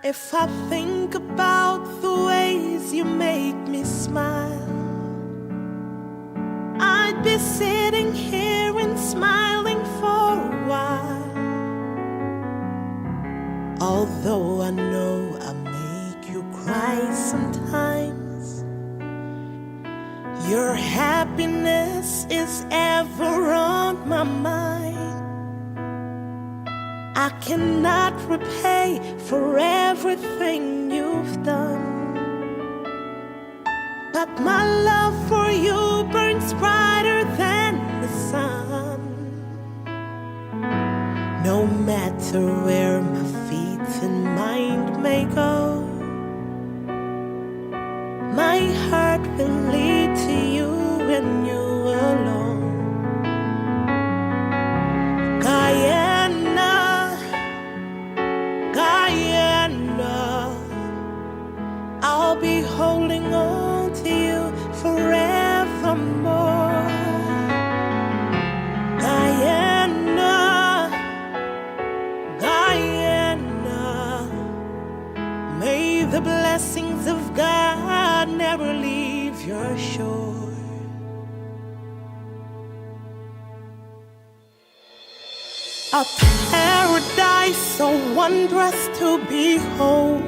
If I think about the ways you make me smile, I'd be sitting here and smiling for a while. Although I know I make you cry sometimes, your happiness is ever on my mind. I cannot repay for everything you've done, but my love for you burns brighter than the sun. No matter where my feet and mind may go, my heart will lead to you and you alone. Guyana, Guyana, I'll be holding on to you forevermore. Guyana, Guyana, may the blessings of God never leave your shore. A paradise so wondrous to behold,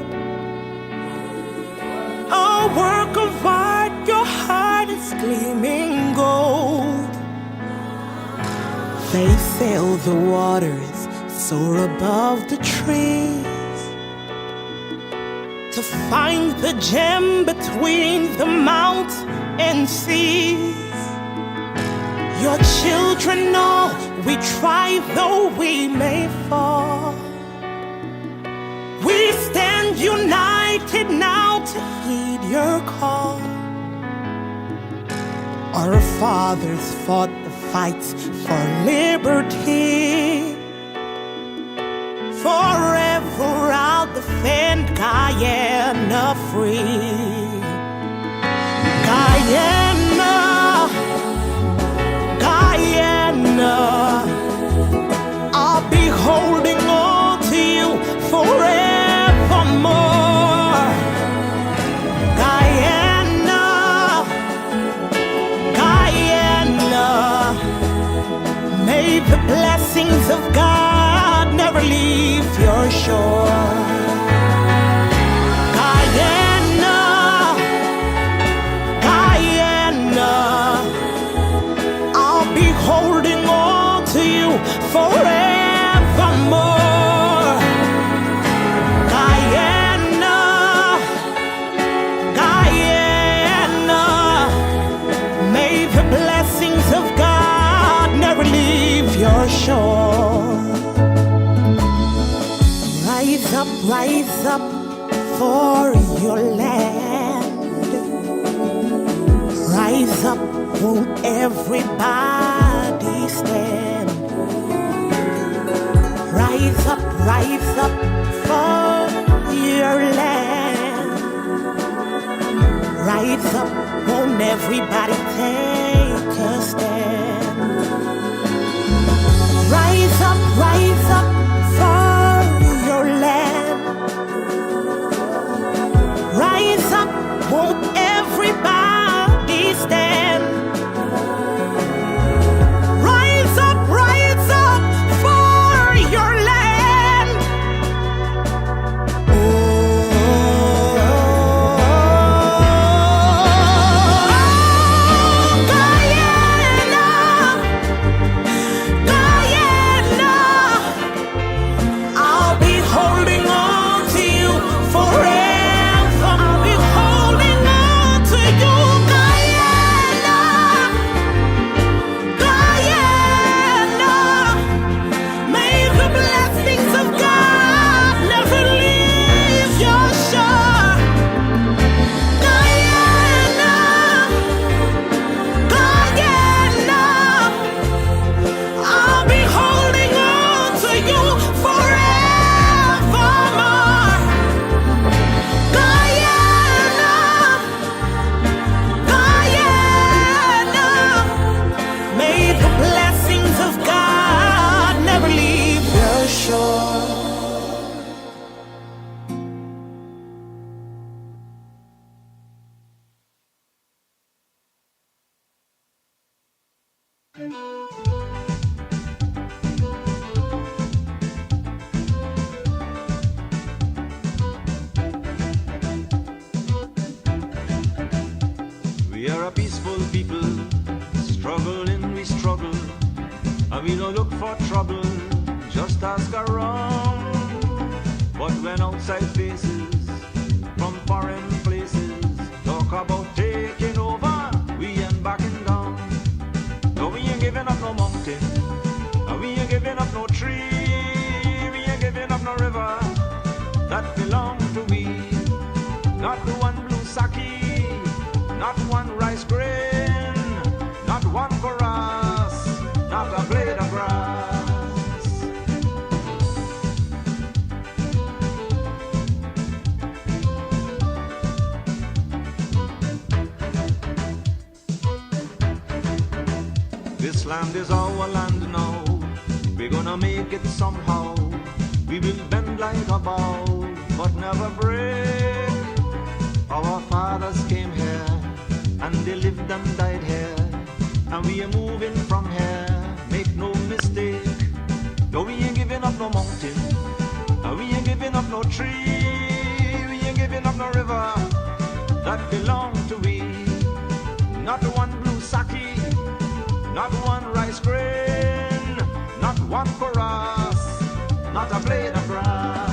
a work of art, your heart is gleaming gold. They sail the waters, soar above the trees, to find the gem between the mountains and seas. Your children know we try though we may fall. We stand united now to heed your call. Our fathers fought the fights for liberty. Forever I'll defend Guyana free. Guyana, Guyana, I'll be holding on to you forevermore. Guyana, Guyana, may the blessings of God never leave your shore. Guyana, Guyana, I'll be holding on to you forevermore. Guyana, Guyana, may the blessings of God never leave your shore. Rise up for your land. Rise up, won't everybody stand? Rise up for your land. Rise up, won't everybody take a stand? Rise up for your land. Rise up, won't everybody stand? Rise up for your land. Oh, Guyana, Guyana, a peaceful people, struggling we struggle, and we don't look for trouble, just ask around. But when outside faces from foreign places talk about taking over, we ain't backing down. No, we ain't giving up no mountain, and we ain't giving up no tree, we ain't giving up no river that belong to we. Not the one blue sake, not one rice grain, not one chorus, not a blade of grass. This land is our land now, we're gonna make it somehow. We will bend like a bow, but never break. Our fathers came here, and they lived and died here, and we are moving from here, make no mistake. No, we ain't giving up no mountain, and we ain't giving up no tree, we ain't giving up no river that belong to we. Not one blue sake, not one rice grain, not one chorus, not a blade of grass.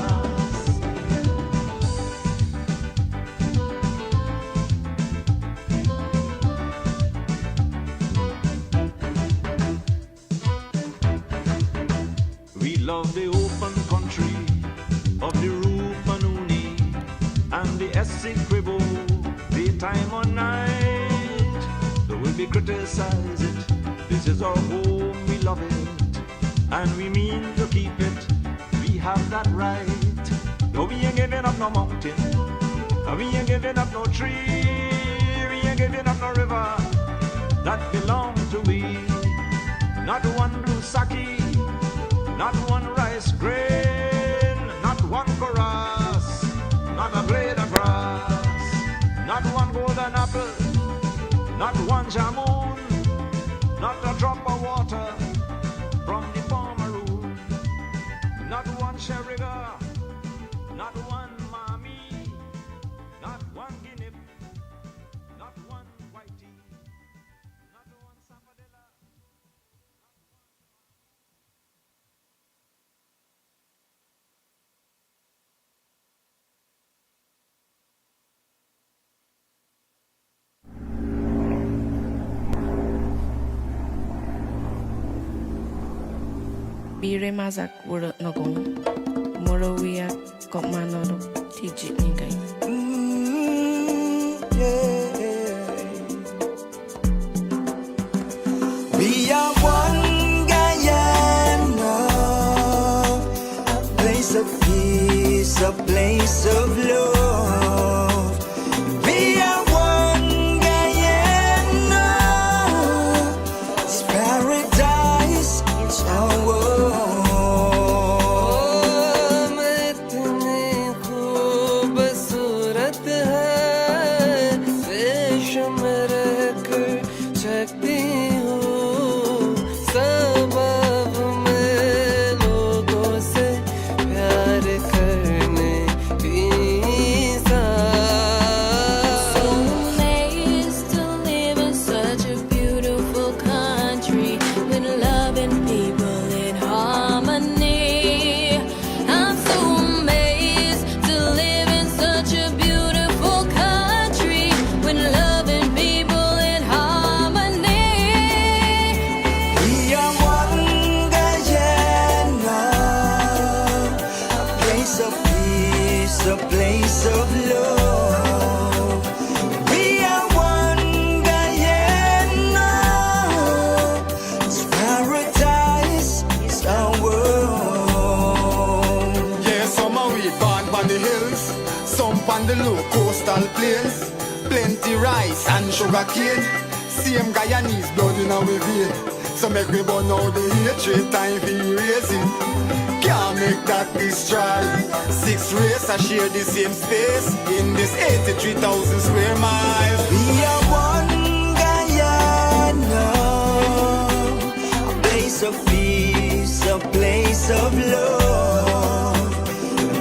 We love the open country of the Rupanuni and the Essequibo, daytime or night. Though we criticize it, this is our home, we love it, and we mean to keep it. We have that right. No, we ain't giving up no mountain, and we ain't giving up no tree, we ain't giving up no river that belong to we. Not one blue sake, not one rice grain, not one chorus, not a blade of grass, not one golden apple, not one jamun, not a drop of water from the Pomeroon, not one Sheriga, not one Mami, not one Guinea, not one Whitey, not one Sapodilla. Bire mazak wura nagong Morovia Komano Tijit Nigai. We are one Guyana, a place of peace, a place of love. We are one Guyana, it's paradise, it's our world. A place of love. We are one Guyana, it's paradise, it's our world. Yeah, some of we born on the hills, some on the low coastal plains. Plenty rice and sugar cane, same Guyanese blood in our vein. So make we burn out the hatred, time for erasing. Can't make that destroy. 6 races are share the same space in this 83,000 square miles. We are one Guyana, a place of peace, a place of love.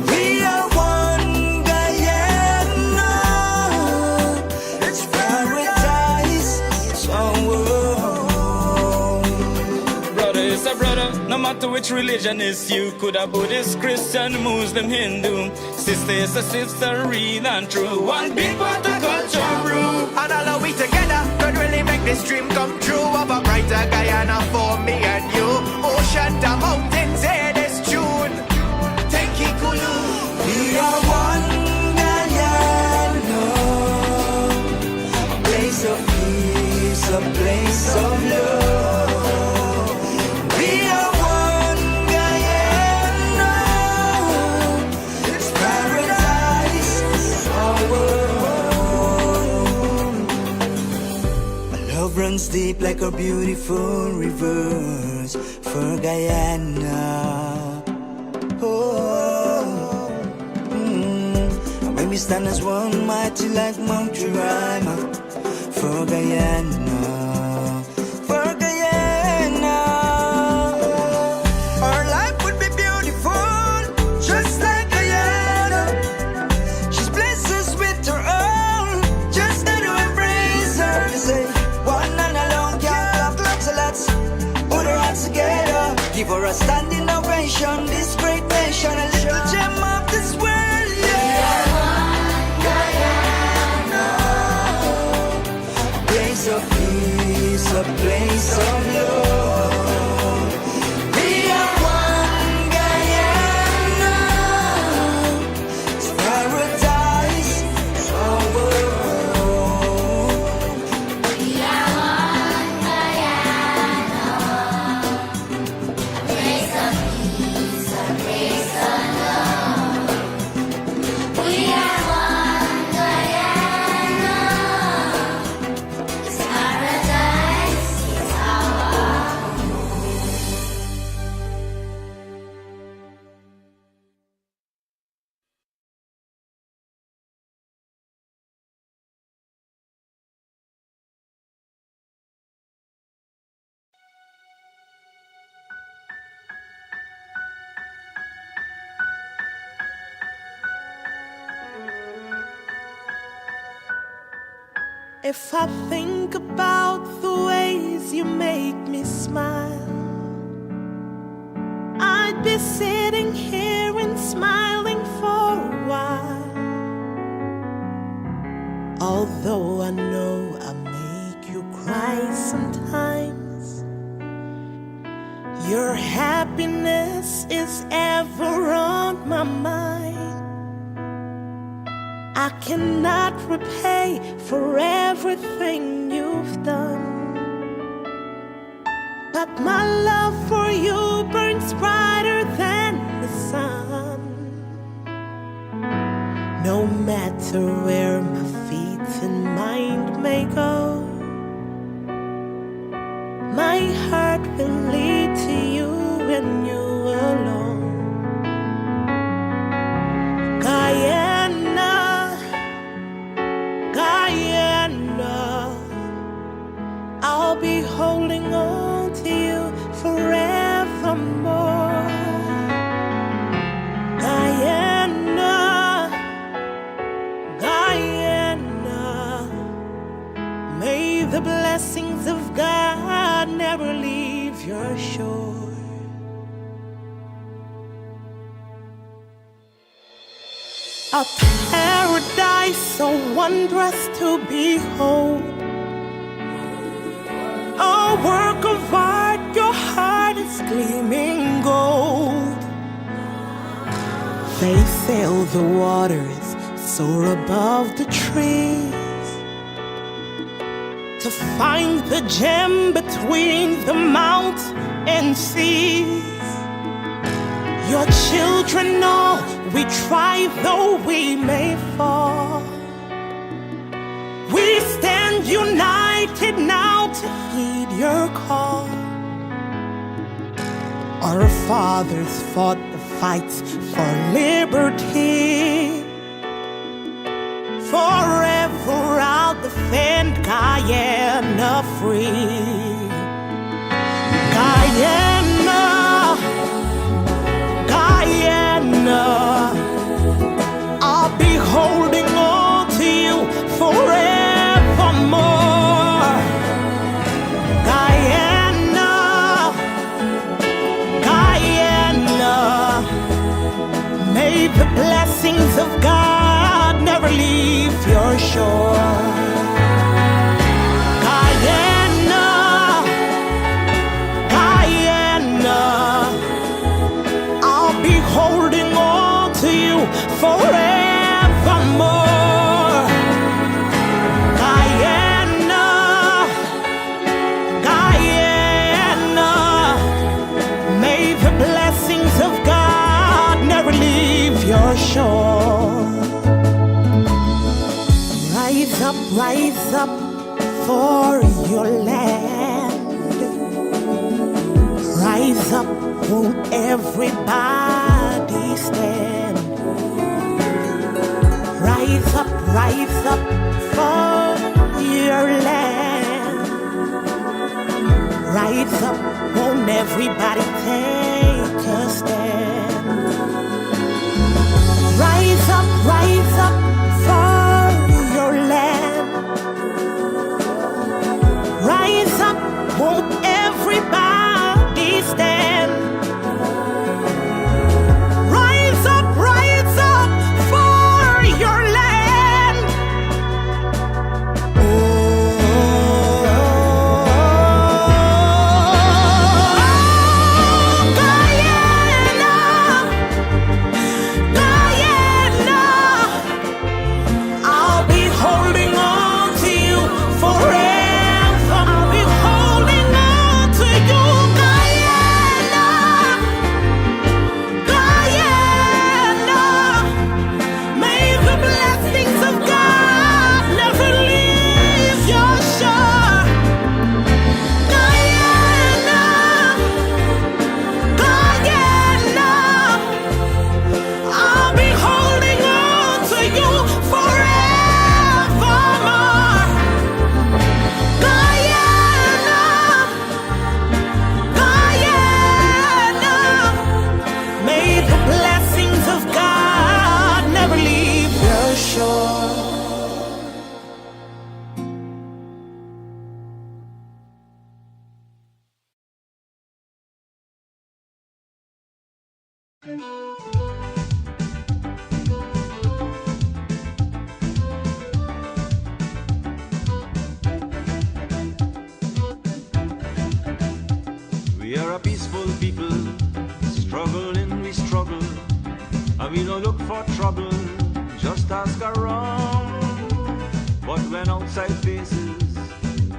We are one Guyana, it's paradise, matter which religion is you. Could a Buddhist, Christian, Muslim, Hindu. Sister is a sister, real and true. One big part of culture brew. And all of we together could really make this dream come true. Of a brighter Guyana for me and you. Ocean to mountains, hear this tune. Take it cool. We are one Guyana, a place of peace, a place of love. We are one Guyana, it's paradise, our world. Our love runs deep like a beautiful rivers for Guyana. Oh, and when we stand as one, mighty like Mount Jerima, for Guyana, for Guyana. Our life would be beautiful, just like Guyana. She's blessed us with her own, just to embrace her. They say, one and alone can't clap lots of lots. Put her hands together, give her a standing ovation. This great nation, a little gem of this world, yeah. Guyana, a place of peace, a place of love. We are one Guyana, it's paradise, our world. We are one Guyana, a place of peace, a place of love. We are one Guyana, it's paradise, it's our If I think about the ways you make me smile, I'd be sitting here and smiling for a while. Although I know I make you cry sometimes, your happiness is ever on my mind. I cannot repay for everything you've done, but my love for you burns brighter than the sun. No matter where my feet and mind may go, my heart will lead to you and you alone. Guyana, Guyana, I'll be holding on to you forevermore. Guyana, Guyana, may the blessings of God never leave your shore. A paradise so wondrous to behold, a work of art, your heart is gleaming gold. They sail the waters, soar above the trees, to find the gem between the mount and seas. Your children know we try though we may fall. We stand united now to heed your call. Our fathers fought the fights for liberty. Forever I'll defend Guyana free. Guyana, Guyana, I'll be holding on to you forevermore. Guyana, Guyana, the blessings of God never leave your shore. Guyana, Guyana, I'll be holding on to you forevermore. Guyana, Guyana, may the blessings of God never leave your shore. Rise up for your land. Rise up, won't everybody stand? Rise up for your land. Rise up, won't everybody take a stand? Rise up for your land. Rise up, won't everybody stand? Rise up for your land. Oh, Guyana, Guyana, I'll be holding on to you forever. I'll be holding on to you, Guyana, Guyana. May the blessings of God never leave your shore. Guyana, Guyana, I'll be holding on to you forevermore. Guyana, Guyana, may the blessings of God never leave your shore. We are a peaceful people, struggling we struggle, and we don't look for trouble, just ask around. But when outside faces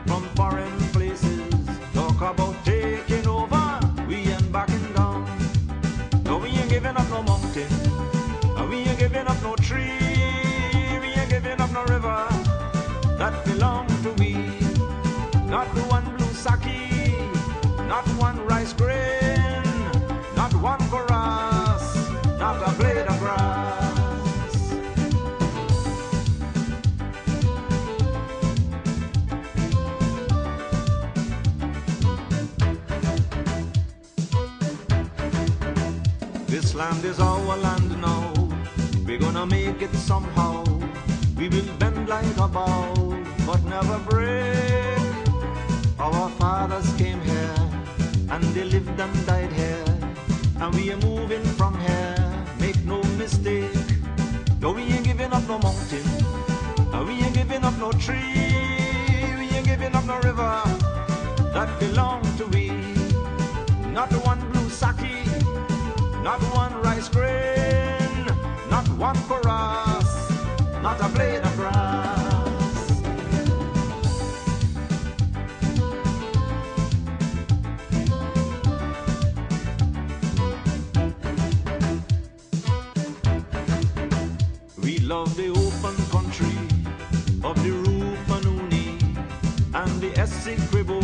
from foreign places talk about taking over, we ain't backing down. No, we ain't giving up no mountain, and we ain't giving up no tree, we ain't giving up no river that belong to we. Not the one blue sake, not one rice grain, not one chorus, not a blade of grass. This land is our land now, we're gonna make it somehow. We will bend like a bow, but never break. Our fathers came here, and they lived and died here, and we are moving from here, make no mistake. No, we ain't giving up no mountain, and we ain't giving up no tree, we ain't giving up no river that belong to we. Not one blue sake, not one rice grain, not one chorus, not a blade of grass. We love the open country of the Rupanuni and the Essequibo,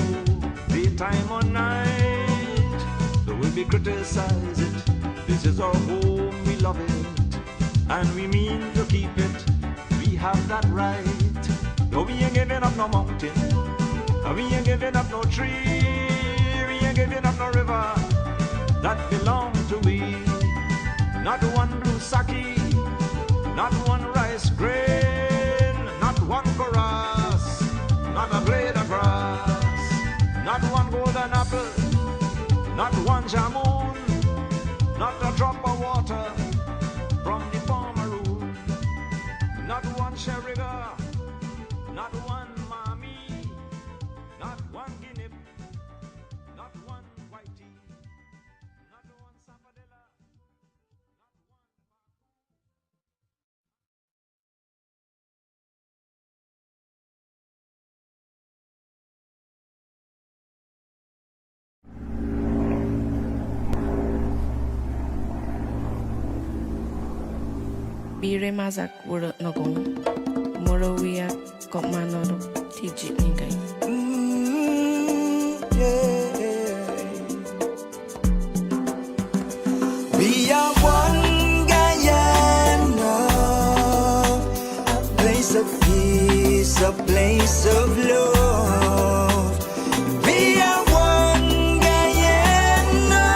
daytime or night. Though we criticize it, this is our home, we love it, and we mean to keep it. We have that right. No, we ain't giving up no mountain, and we ain't giving up no tree, we ain't giving up no river that belong to we. Not one blue sake, not one rice grain, not one chorus, not a blade of grass, not one golden apple, not one jamun, not a drop of water from bire mazak wura nagong morawia kommanado tijit ningay. We are one Guyana, a place of peace, a place of love. We are one Guyana,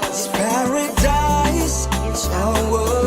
it's paradise, it's our world.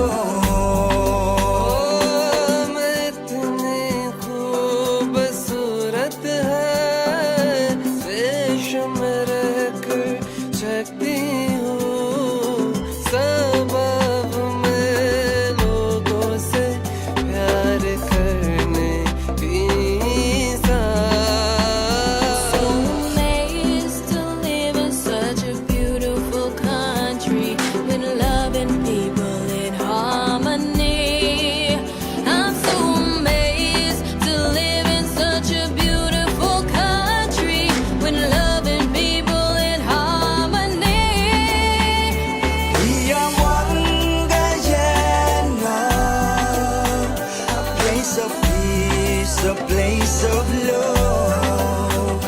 A place of love.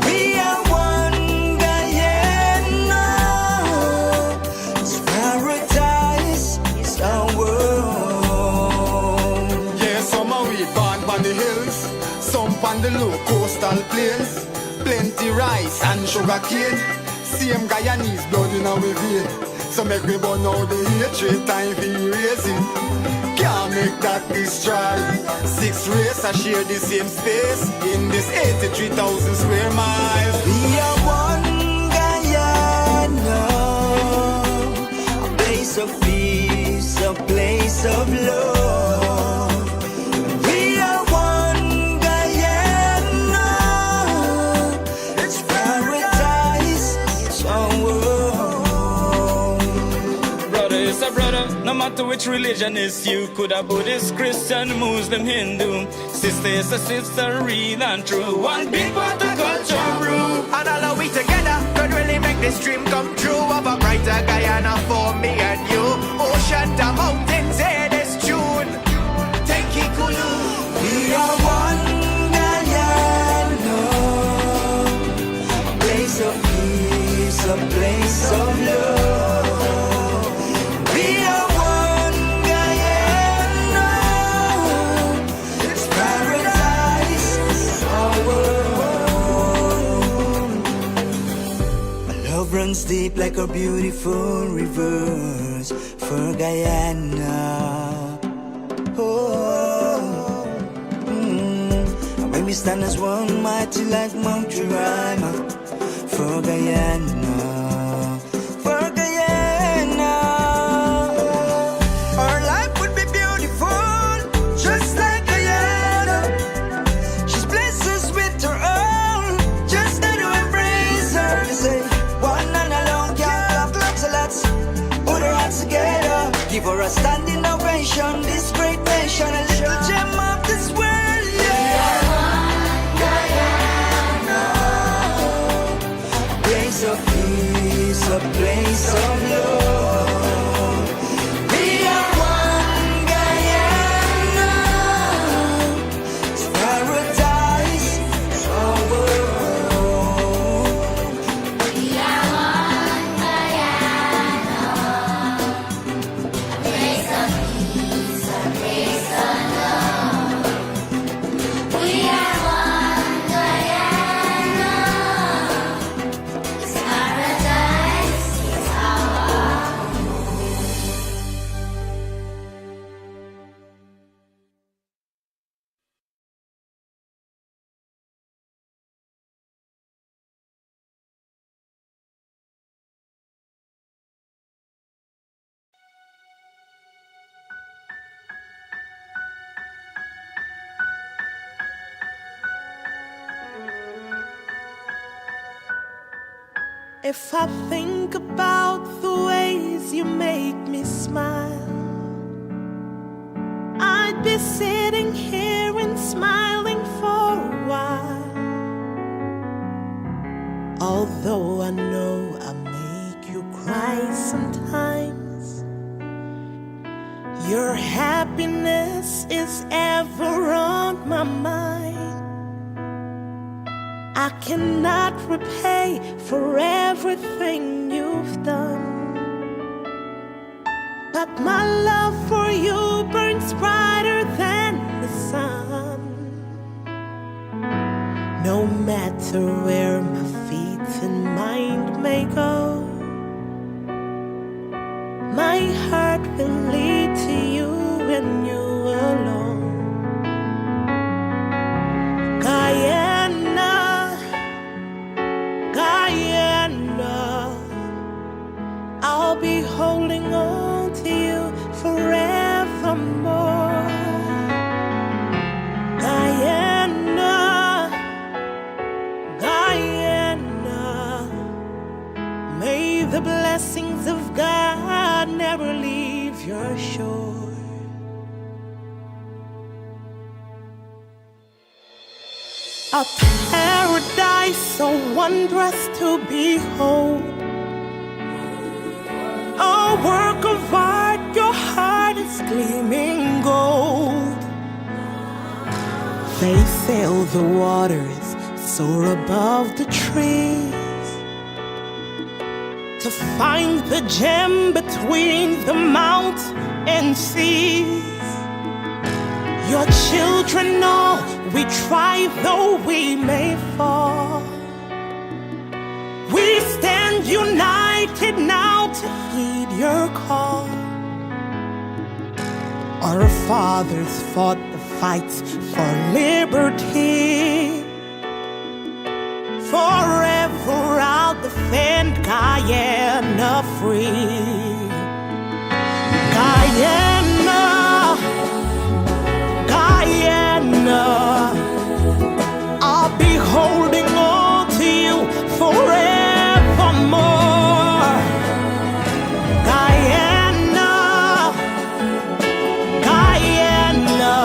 We are one Guyana, it's paradise, it's our world. Yeah, some are we born on the hills, some on the low coastal plains. Plenty rice and sugar cane. Same Guyanese blood in our vein. So make we burn out the hatred, time for erasing. Can't make that destroy. 6 races I share the same space in this 83,000 square miles. We are one Guyana, a place of peace, a place of love. We are one Guyana, it's paradise, it's our world. Brother is a brother, no matter which religion is you. Could a Buddhist, Christian, Muslim, Hindu. Sister is a sister, real and true. One big part of culture brew. And all of we together could really make this dream come true of a brighter Guyana for me and you. Ocean to mountains, hear this tune. Take it cool. We are one Guyana, a place of peace, a place of love. We are one Guyana, it's paradise, it's our world. My love runs deep like a beautiful rivers for Guyana. Oh, and when we stand as one, mighty like Mount Jerima, for Guyana, for Guyana. Our life would be beautiful, just like Guyana. She's blessed us with her own, just got to embrace her. They say, one and alone can't clap, so let's put our hands together. Give her a standing ovation, this great nation, a little gem of this world, yeah. A place of peace, a place of love. We are one Guyana, it's paradise, it's our world. We are one Guyana, a place of peace, a place of love. We are one Guyana, it's paradise, it's our If I think about the ways you make me smile, I'd be sitting here and smiling for a while. Although I know I make you cry sometimes, Your happiness is ever on my mind. I cannot repay for everything you've done, but my love for you burns brighter than the sun. No matter where my feet and mind may go, my heart will lead to you and you alone. Guyana, Guyana, I'll be holding on to you forevermore. Guyana, Guyana, may the blessings of God never leave your shore. A paradise so wondrous to behold, a work of art, your heart is gleaming gold. They sail the waters, soar above the trees, to find the gem between the mountains and seas. Your children know we try though we may fall. We stand united now to heed your call. Our fathers fought the fights for liberty. Forever I'll defend Guyana free. Guyana, Guyana, I'll be holding on to you forevermore. Guyana, Guyana,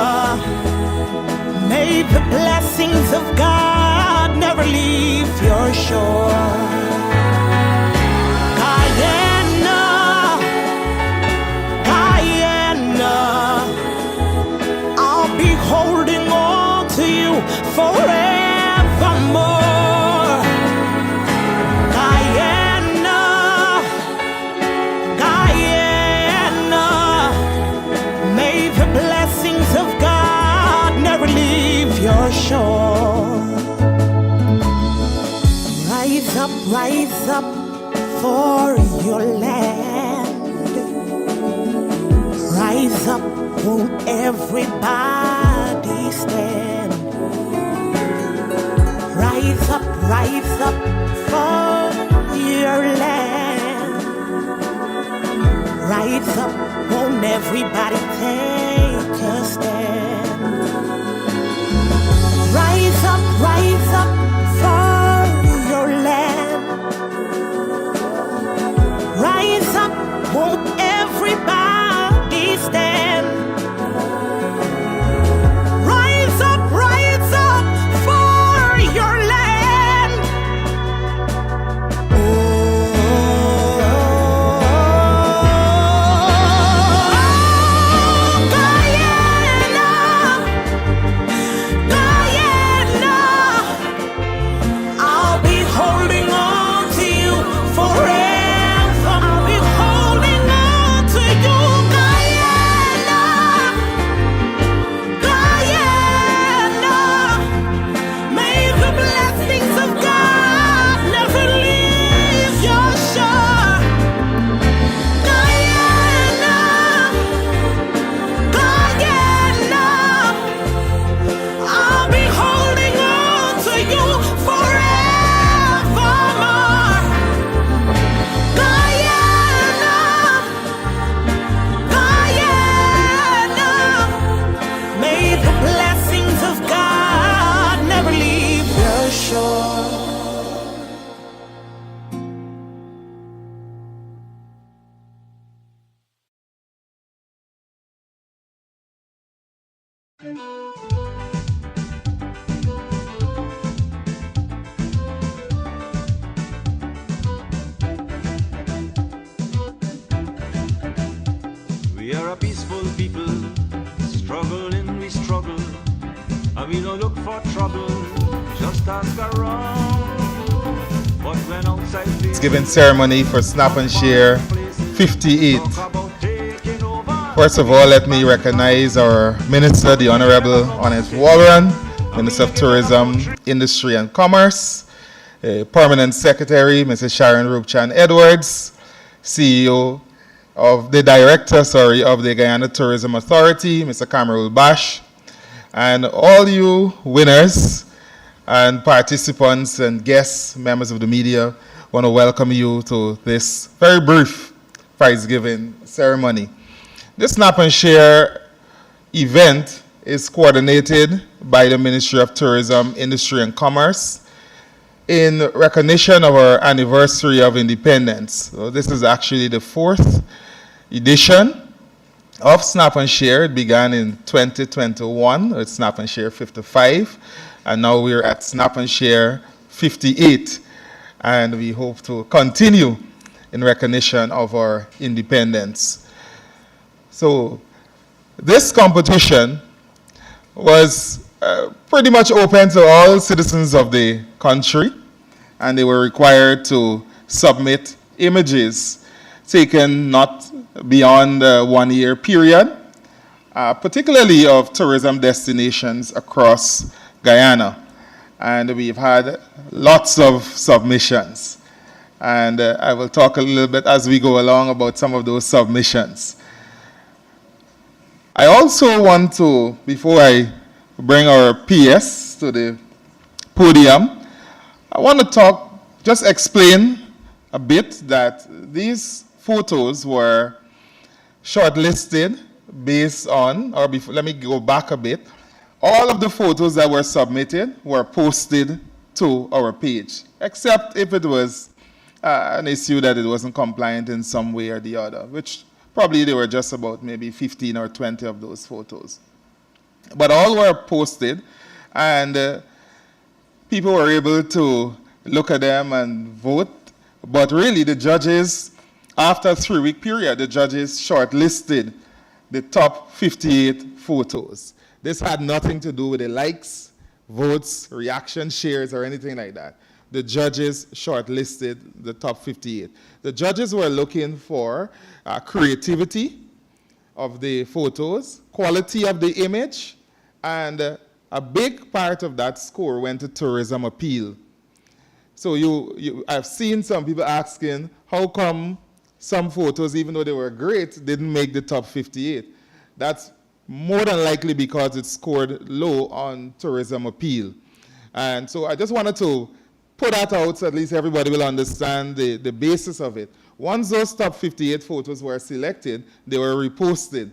may the blessings of God never leave your shore. Guyana, Guyana, I'll be holding on to you forevermore. Guyana, Guyana, may the blessings of God never leave your shore. Rise up for your land. Rise up, won't everybody stand? Rise up for your land. Rise up, won't everybody take a stand? Rise up for your land. Rise up, won't everybody stand? Rise up for your land. Oh, Guyana, Guyana, I'll be holding on to you forever. I'll be holding on to you, Guyana, Guyana. May the blessings of God never leave your shore. Guyana, Guyana, I'll be holding on to you forevermore. Guyana, Guyana, may the blessings of God never leave your shore. We are a peaceful people, struggling we struggle, and we don't look for trouble, just ask around. But when outside Prizegiving ceremony for Snap and Share 58. First of all, let me recognize our Minister, the Honorable Honest Warren, Minister of Tourism, Industry and Commerce, Permanent Secretary, Mrs. Sharon Rupchan Edwards, CEO of the Director, of the Guyana Tourism Authority, Mr. Cameron Bash, and all you winners and participants and guests, members of the media, want to welcome you to this very brief prize-giving ceremony. This Snap and Share event is coordinated by the Ministry of Tourism, Industry and Commerce in recognition of our anniversary of independence. So this is actually the 4th edition of Snap and Share. It began in 2021 with Snap and Share 55, and now we're at Snap and Share 58, and we hope to continue in recognition of our independence. So this competition was pretty much open to all citizens of the country, and they were required to submit images taken not beyond a 1-year period, particularly of tourism destinations across Guyana. And we've had lots of submissions. And I will talk a little bit as we go along about some of those submissions. I also want to, before I bring our PS to the podium, I want to just explain a bit that these photos were shortlisted based on, let me go back a bit. All of the photos that were submitted were posted to our page, except if it was an issue that it wasn't compliant in some way or the other, which probably there were just about maybe 15 or 20 of those photos. But all were posted, and people were able to look at them and vote. But really, the judges, after a 3-week period, the judges shortlisted the top 58 photos. This had nothing to do with the likes, votes, reaction, shares, or anything like that. The judges shortlisted the top 58. The judges were looking for creativity of the photos, quality of the image, and a big part of that score went to tourism appeal. So I've seen some people asking, how come some photos, even though they were great, didn't make the top 58? That's more than likely because it scored low on tourism appeal. And so I just wanted to put that out so at least everybody will understand the basis of it. Once those top 58 photos were selected, they were reposted,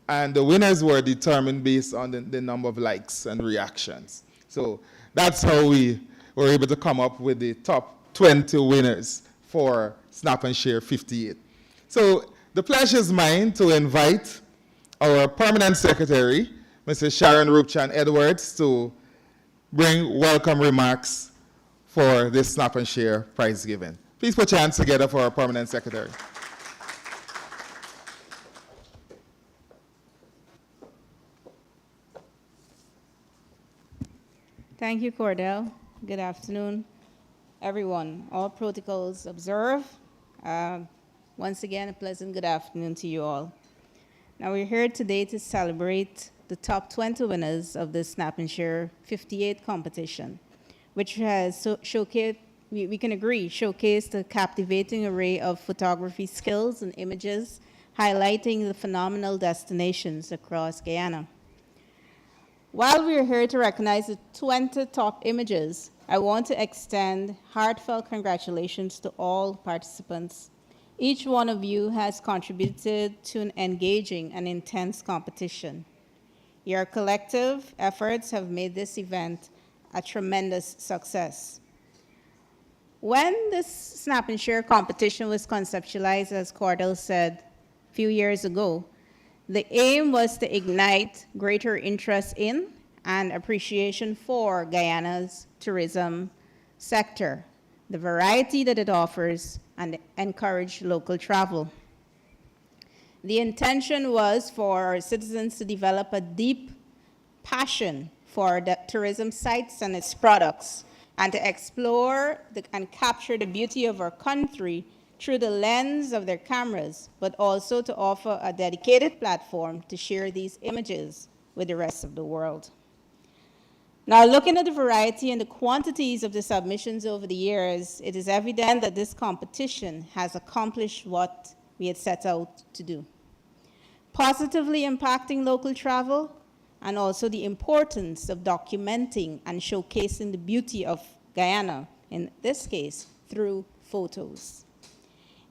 and the winners were determined based on the number of likes and reactions. So that's how we were able to come up with the top 20 winners for Snap and Share 58. So the pleasure is mine to invite our Permanent Secretary, Mrs. Sharon Rupchan Edwards, to bring welcome remarks for this Snap and Share prize giving. Please put your hands together for our Permanent Secretary. Thank you, Cordell. Good afternoon, everyone. All protocols observed. Once again, a pleasant good afternoon to you all. Now, we're here today to celebrate the top 20 winners of the Snap and Share 58 competition, which has showcased, we can agree, showcased a captivating array of photography skills and images, highlighting the phenomenal destinations across Guyana. While we're here to recognize the 20 top images, I want to extend heartfelt congratulations to all participants. Each one of you has contributed to an engaging and intense competition. Your collective efforts have made this event a tremendous success. When this Snap and Share competition was conceptualized, as Cordell said a few years ago, the aim was to ignite greater interest in and appreciation for Guyana's tourism sector, the variety that it offers, and encourage local travel. The intention was for our citizens to develop a deep passion for the tourism sites and its products, and to explore and capture the beauty of our country through the lens of their cameras, but also to offer a dedicated platform to share these images with the rest of the world. Now, looking at the variety and the quantities of the submissions over the years, it is evident that this competition has accomplished what we had set out to do, positively impacting local travel, and also the importance of documenting and showcasing the beauty of Guyana, in this case, through photos.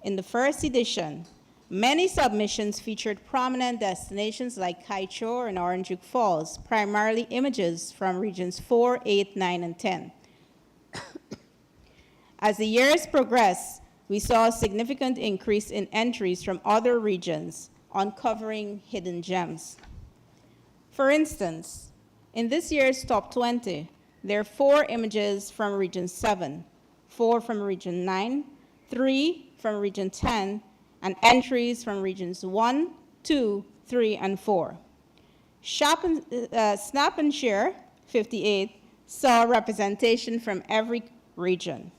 In the first edition, many submissions featured prominent destinations like Kaichor and Orange Falls, primarily images from regions 4, 8, 9, and 10. As the years progressed, we saw a significant increase in entries from other regions, uncovering hidden gems. For instance, in this year's top 20, there are 4 images from region 7, 4 from region 9, 3 from region 10, and entries from regions 1, 2, 3, and 4. Snap and Share, 58, saw representation from every region.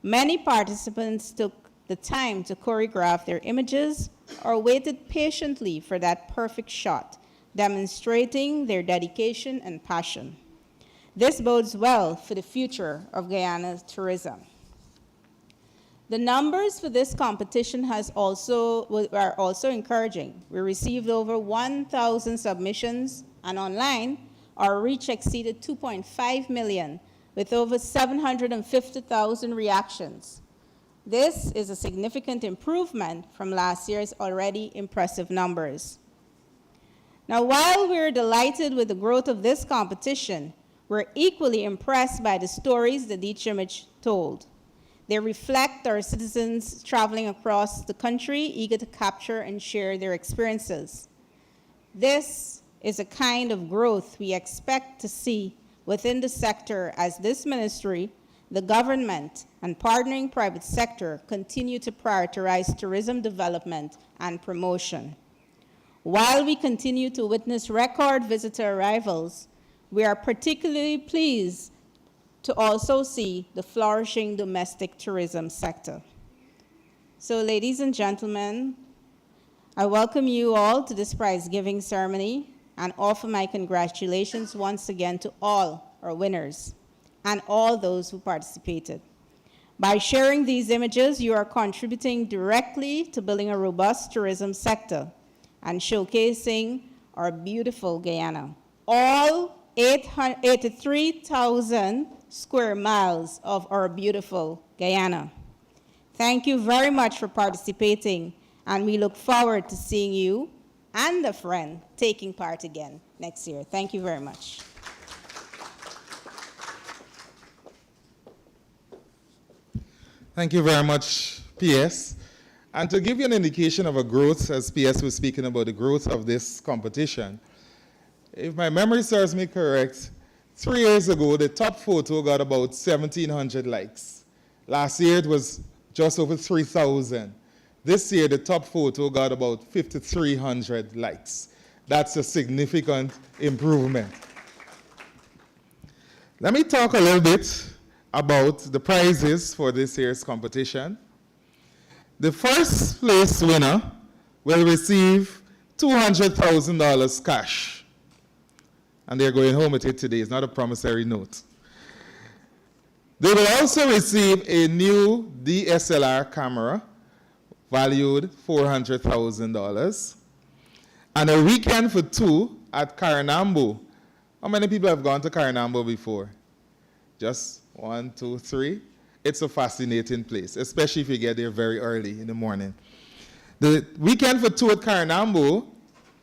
Many participants took the time to choreograph their images or waited patiently for that perfect shot, demonstrating their dedication and passion. This bodes well for the future of Guyana's tourism. The numbers for this competition are also encouraging. We received over 1,000 submissions, and online, our reach exceeded 2.5 million, with over 750,000 reactions. This is a significant improvement from last year's already impressive numbers. Now, while we're delighted with the growth of this competition, we're equally impressed by the stories that each image told. They reflect our citizens traveling across the country, eager to capture and share their experiences. This is a kind of growth we expect to see within the sector as this ministry, the government, and partnering private sector continue to prioritize tourism development and promotion. While we continue to witness record visitor arrivals, we are particularly pleased to also see the flourishing domestic tourism sector. So, ladies and gentlemen, I welcome you all to this prize-giving ceremony and offer my congratulations once again to all our winners and all those who participated. By sharing these images, you are contributing directly to building a robust tourism sector and showcasing our beautiful Guyana. All 83,000 square miles of our beautiful Guyana. Thank you very much for participating, and we look forward to seeing you and a friend taking part again next year. Thank you very much. Thank you very much, PS. And to give you an indication of a growth, as PS was speaking about the growth of this competition, if my memory serves me correct, 3 years ago, the top photo got about 1,700 likes. Last year, it was just over 3,000. This year, the top photo got about 5,300 likes. That's a significant improvement. Let me talk a little bit about the prizes for this year's competition. The first place winner will receive $200,000 cash. And they're going home with it today. It's not a promissory note. They will also receive a new DSLR camera valued $400,000 and a weekend for 2 at Karanambo. How many people have gone to Karanambo before? Just 1, 2, 3. It's a fascinating place, especially if you get there very early in the morning. The weekend for 2 at Karanambo,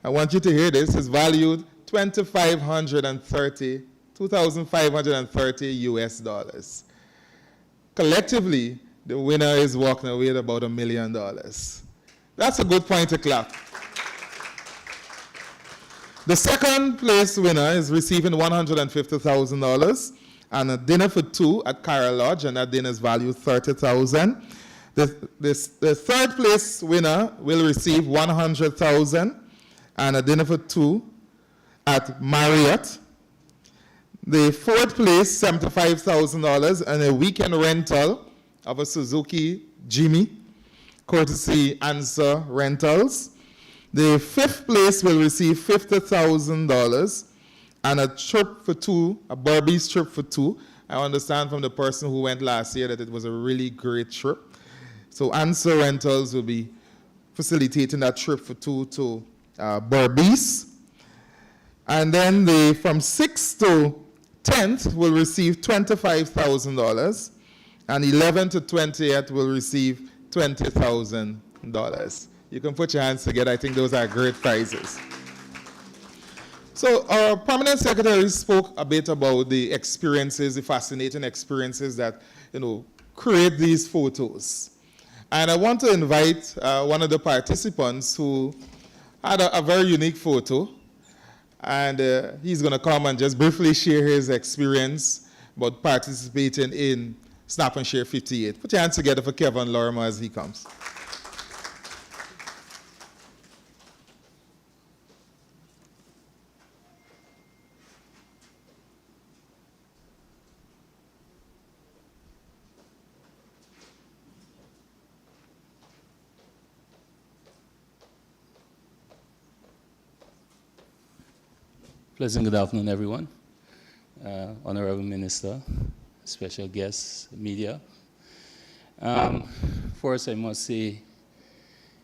I want you to hear this, is valued $2,530 US dollars. Collectively, the winner is walking away with about $1 million. That's a good point to clap. The second place winner is receiving $150,000 and a dinner for 2 at Cara Lodge, and that dinner is valued $30,000. The third place winner will receive 100,000 and a dinner for two at Marriott. The fourth place, $75,000 and a weekend rental of a Suzuki Jimmy, courtesy Answer Rentals. The fifth place will receive $50,000 and a trip for two, a Barbies trip for two. I understand from the person who went last year that it was a really great trip. So Answer Rentals will be facilitating that trip for two to Barbies. And then from 6th to 10th will receive $25,000, and 11th to 20th will receive $20,000. You can put your hands together. I think those are great prizes. So our permanent secretary spoke a bit about the experiences, the fascinating experiences that, create these photos. And I want to invite one of the participants who had a very unique photo. And he's going to come and just briefly share his experience about participating in Snap and Share 58. Put your hands together for Kevin Lorimer as he comes. Pleasant good afternoon, everyone. Honorable Minister, special guests, media. First, I must say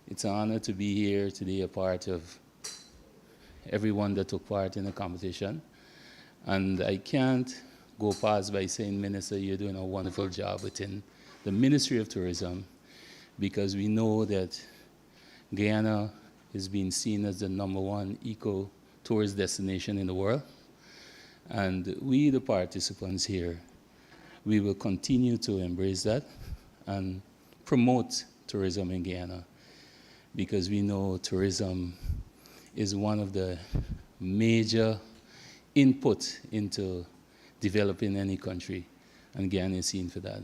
it's an honor to be here today, a part of everyone that took part in the competition. And I can't go past by saying, Minister, you're doing a wonderful job within the Ministry of Tourism, because we know that Guyana is being seen as the #1 eco-tourist destination in the world. And we, the participants here, we will continue to embrace that and promote tourism in Guyana, because we know tourism is one of the major input into developing any country, and Guyana is seen for that.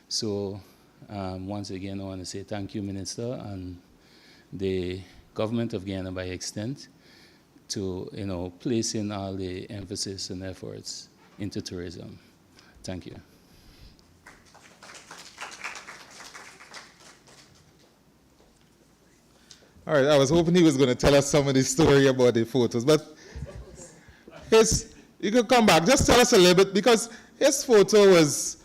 So once again, I want to say thank you, Minister, and the government of Guyana by extent, to placing all the emphasis and efforts into tourism. Thank you. All right, I was hoping he was going to tell us some of the story about the photos, but you can come back. Just tell us a little bit, because his photo was,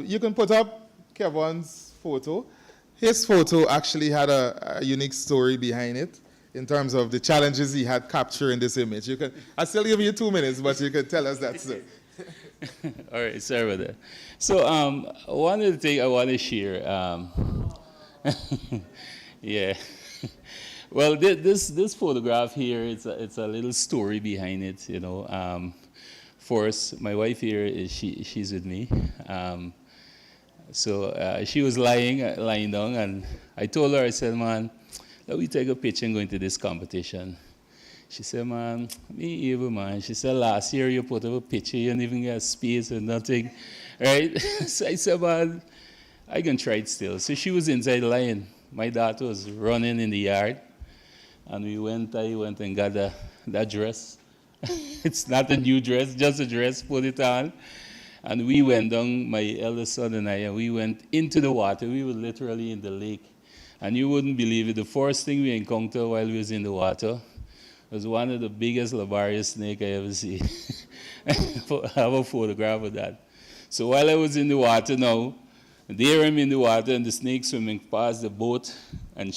you can put up Kevin's photo. His photo actually had a unique story behind it in terms of the challenges he had capturing this image. I'll still give you 2 minutes, but you can tell us that, sir. All right, sorry about that. So one of the things I want to share, yeah. Well, this photograph here, it's a little story behind it, First, my wife here, she's with me. So she was lying down, and I told her, I said, man, let me take a picture and go into this competition. She said, man, me evil, man. She said, last year you put up a picture, you didn't even get space or nothing, right? So I said, man, I can try it still. So she was inside lying. My daughter was running in the yard, and I went and got that dress. It's not a new dress, just a dress, put it on. And we went down, my eldest son and I, and we went into the water. We were literally in the lake. And you wouldn't believe it, the first thing we encountered while we was in the water was one of the biggest laborious snake I ever see. I have a photograph of that. So while I was in the water now, there I'm in the water and the snake swimming past the boat, and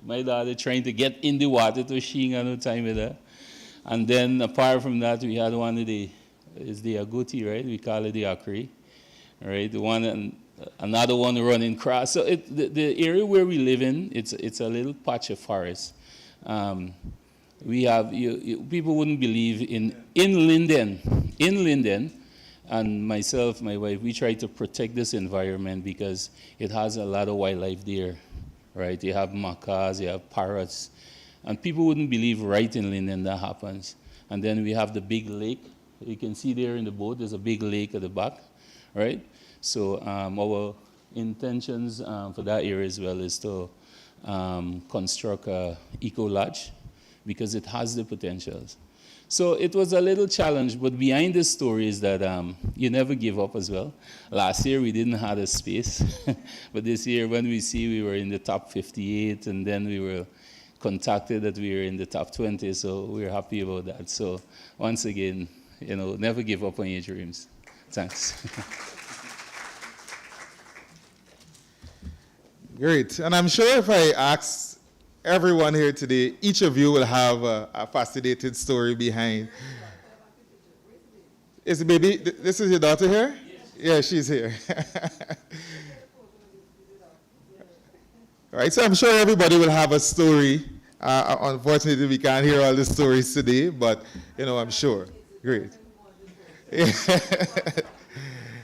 my daughter, trying to get in the water, so she ain't got no time with her. And then apart from that, we had one of the agouti, right? We call it the akri, right? The one and another one running across. So the area where we live in, it's a little patch of forest. We have people wouldn't believe in Linden, and myself, my wife, we try to protect this environment because it has a lot of wildlife there, right? You have macaws, you have parrots, and people wouldn't believe right in Linden that happens. And then we have the big lake. You can see there in the boat, there's a big lake at the back, right? So our intentions for that area as well is to construct a eco-lodge because it has the potentials. So it was a little challenge, but behind the story is that you never give up as well. Last year we didn't have a space, but this year when we were in the top 58 and then we were contacted that we were in the top 20, so we're happy about that. So once again, never give up on your dreams. Thanks. Great. And I'm sure if I ask everyone here today, each of you will have a fascinating story behind. Is the baby, this is your daughter here? Yes. Yeah, she's here. All right, so I'm sure everybody will have a story. Unfortunately, we can't hear all the stories today, but, I'm sure. Great.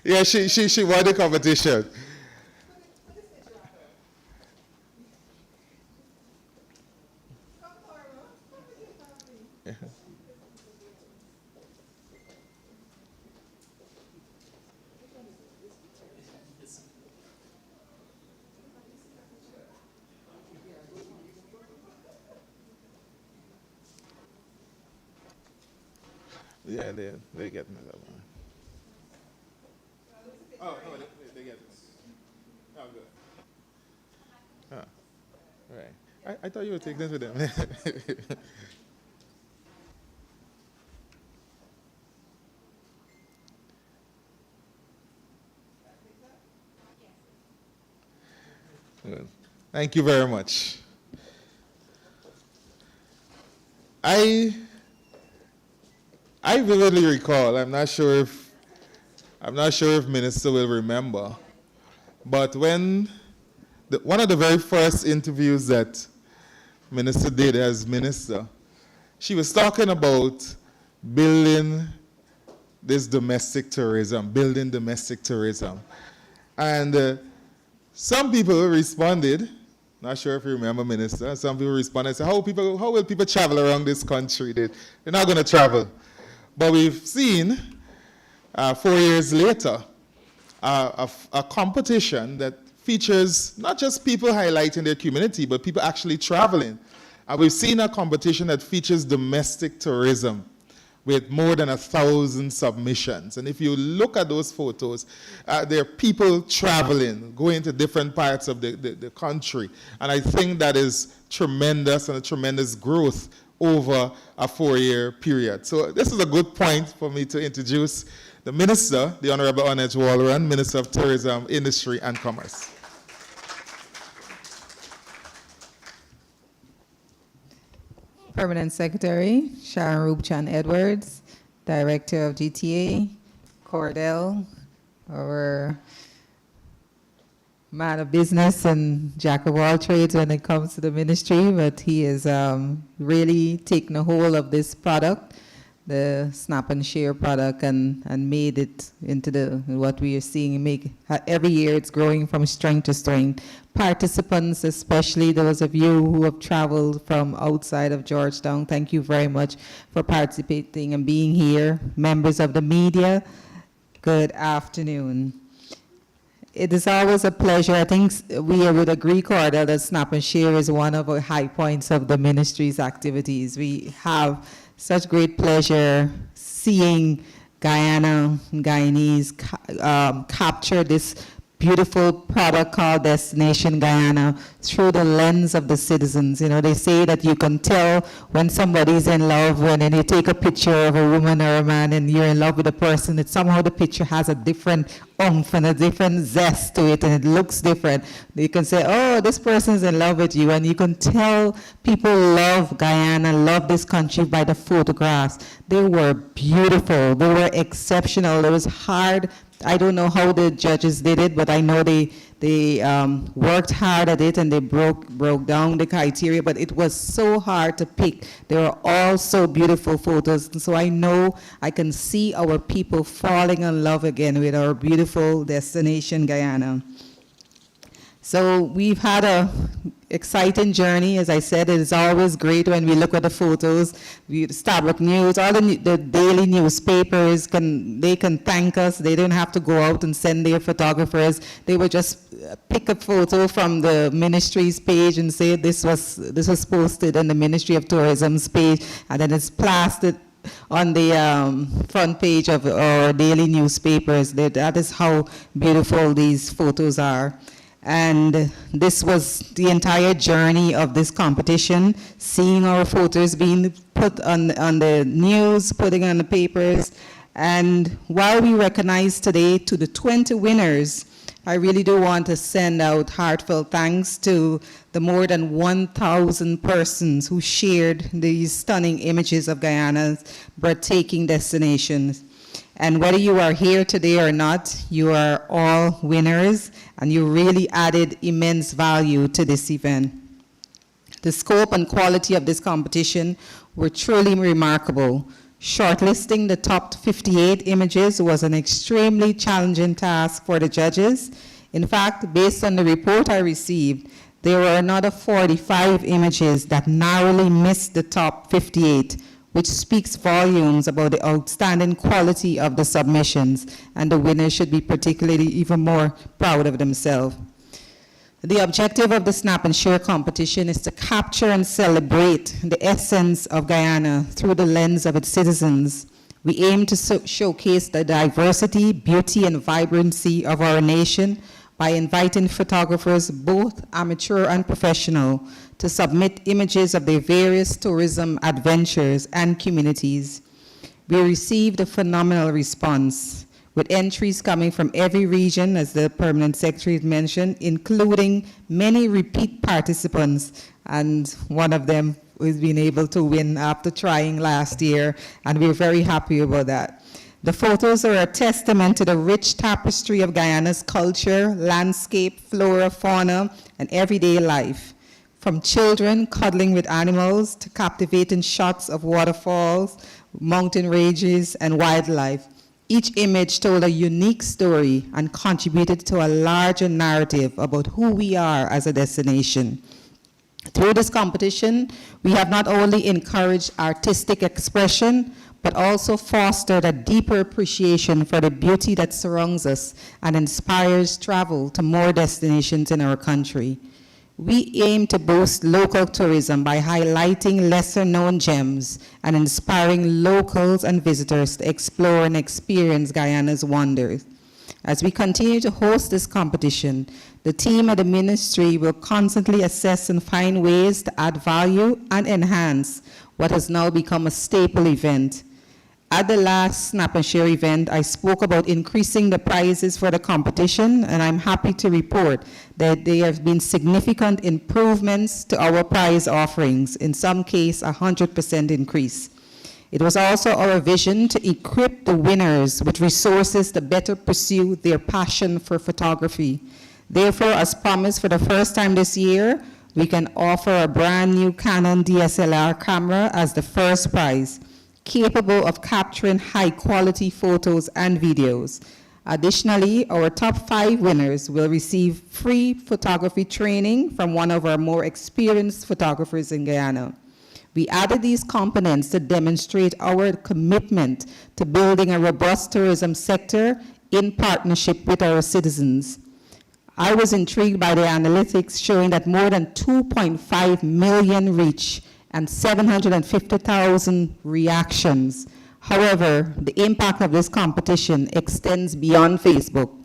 Yeah, she won the competition. Yeah, they get another one. Oh, no, they get this. Oh, good. Oh, all right. I thought you were taking this with them. Good. Thank you very much. I vividly recall, I'm not sure if Minister will remember, but when one of the very first interviews that Minister did as minister, she was talking about building domestic tourism. And some people responded, not sure if you remember, Minister, some people responded and said, how will people travel around this country? They're not going to travel. But we've seen 4 years later a competition that features not just people highlighting their community, but people actually traveling. And we've seen a competition that features domestic tourism with more than 1,000 submissions. And if you look at those photos, there are people traveling, going to different parts of the country. And I think that is tremendous and a tremendous growth over a 4-year period. So this is a good point for me to introduce the Minister, the Honorable Onej Walleran, Minister of Tourism, Industry and Commerce. Permanent Secretary, Sharon Rubchan Edwards, Director of GTA, Cordell, our man of business and jack of all trades when it comes to the ministry, but he is really taken a hold of this product, the Snap and Share product, and made it into what we are seeing. Every year it's growing from strength to strength. Participants, especially those of you who have traveled from outside of Georgetown, thank you very much for participating and being here. Members of the media, good afternoon. It is always a pleasure. I think we would agree, Cordell, that Snap and Share is one of the high points of the ministry's activities. We have such great pleasure seeing Guyana, Guyanese capture this beautiful product called Destination Guyana through the lens of the citizens. They say that you can tell when somebody's in love when you take a picture of a woman or a man and you're in love with a person, that somehow the picture has a different oomph and a different zest to it, and it looks different. You can say, oh, this person's in love with you, and you can tell people love Guyana, love this country by the photographs. They were beautiful. They were exceptional. It was hard. I don't know how the judges did it, but I know they worked hard at it and they broke down the criteria, but it was so hard to pick. They were all so beautiful photos, and so I know I can see our people falling in love again with our beautiful destination, Guyana. So we've had a exciting journey. As I said, it is always great when we look at the photos. Starbuck News, all the daily newspapers, they can thank us. They don't have to go out and send their photographers. They would just pick a photo from the ministry's page and say this was posted on the Ministry of Tourism's page, and then it's plastered on the front page of our daily newspapers. That is how beautiful these photos are. And this was the entire journey of this competition, seeing our photos being put on the news, putting on the papers. And while we recognize today to the 20 winners, I really do want to send out heartfelt thanks to the more than 1,000 persons who shared these stunning images of Guyana's breathtaking destinations. And whether you are here today or not, you are all winners, and you really added immense value to this event. The scope and quality of this competition were truly remarkable. Shortlisting the top 58 images was an extremely challenging task for the judges. In fact, based on the report I received, there were another 45 images that narrowly missed the top 58, which speaks volumes about the outstanding quality of the submissions, and the winners should be particularly even more proud of themselves. The objective of the Snap and Share competition is to capture and celebrate the essence of Guyana through the lens of its citizens. We aim to showcase the diversity, beauty, and vibrancy of our nation by inviting photographers, both amateur and professional, to submit images of their various tourism adventures and communities. We received a phenomenal response, with entries coming from every region, as the Permanent Secretary mentioned, including many repeat participants, and one of them has been able to win after trying last year, and we're very happy about that. The photos are a testament to the rich tapestry of Guyana's culture, landscape, flora, fauna, and everyday life. From children cuddling with animals to captivating shots of waterfalls, mountain ranges, and wildlife, each image told a unique story and contributed to a larger narrative about who we are as a destination. Through this competition, we have not only encouraged artistic expression, but also fostered a deeper appreciation for the beauty that surrounds us and inspires travel to more destinations in our country. We aim to boost local tourism by highlighting lesser-known gems and inspiring locals and visitors to explore and experience Guyana's wonders. As we continue to host this competition, the team at the ministry will constantly assess and find ways to add value and enhance what has now become a staple event. At the last Snap and Share event, I spoke about increasing the prizes for the competition, and I'm happy to report that there have been significant improvements to our prize offerings, in some case 100% increase. It was also our vision to equip the winners with resources to better pursue their passion for photography. Therefore, as promised, for the first time this year, we can offer a brand new Canon DSLR camera as the first prize, capable of capturing high-quality photos and videos. Additionally, our top 5 winners will receive free photography training from one of our more experienced photographers in Guyana. We added these components to demonstrate our commitment to building a robust tourism sector in partnership with our citizens. I was intrigued by the analytics showing that more than 2.5 million reach and 750,000 reactions. However, the impact of this competition extends beyond Facebook.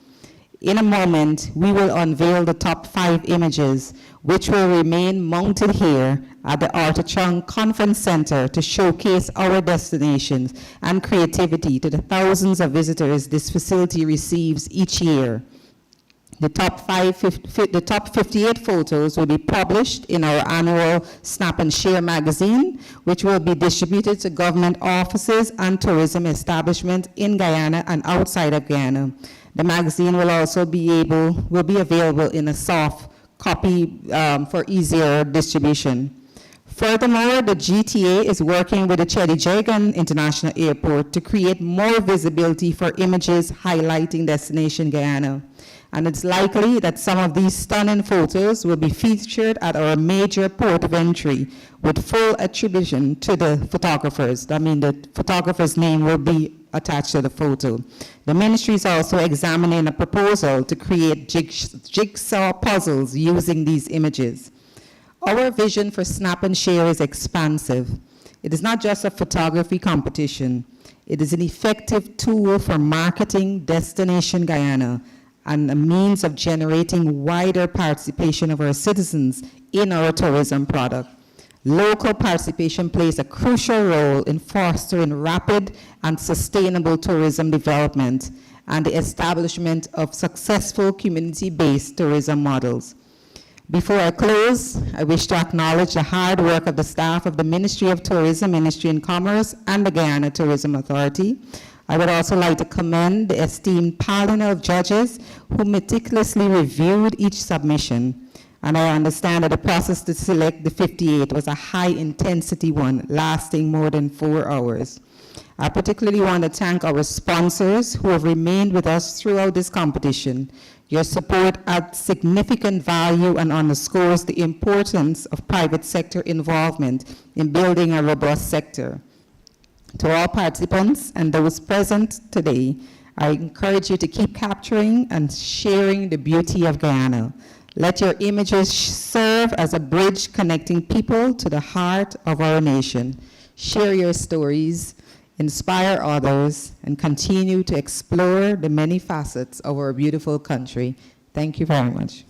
In a moment, we will unveil the top 5 images, which will remain mounted here at the Arthur Chung Conference Center to showcase our destinations and creativity to the thousands of visitors this facility receives each year. The top 58 photos will be published in our annual Snap and Share magazine, which will be distributed to government offices and tourism establishments in Guyana and outside of Guyana. The magazine will also be available in a soft copy for easier distribution. Furthermore, the GTA is working with the Chedijegan International Airport to create more visibility for images highlighting destination Guyana. And it's likely that some of these stunning photos will be featured at our major port of entry with full attribution to the photographers. That means the photographer's name will be attached to the photo. The ministry is also examining a proposal to create jigsaw puzzles using these images. Our vision for Snap and Share is expansive. It is not just a photography competition. It is an effective tool for marketing Destination Guyana and a means of generating wider participation of our citizens in our tourism product. Local participation plays a crucial role in fostering rapid and sustainable tourism development and the establishment of successful community-based tourism models. Before I close, I wish to acknowledge the hard work of the staff of the Ministry of Tourism, Ministry and Commerce, and the Guyana Tourism Authority. I would also like to commend the esteemed panel of judges who meticulously reviewed each submission. And I understand that the process to select the 58 was a high-intensity one, lasting more than 4 hours. I particularly want to thank our sponsors who have remained with us throughout this competition. Your support adds significant value and underscores the importance of private sector involvement in building a robust sector. To all participants and those present today, I encourage you to keep capturing and sharing the beauty of Guyana. Let your images serve as a bridge connecting people to the heart of our nation. Share your stories, inspire others, and continue to explore the many facets of our beautiful country. Thank you very much.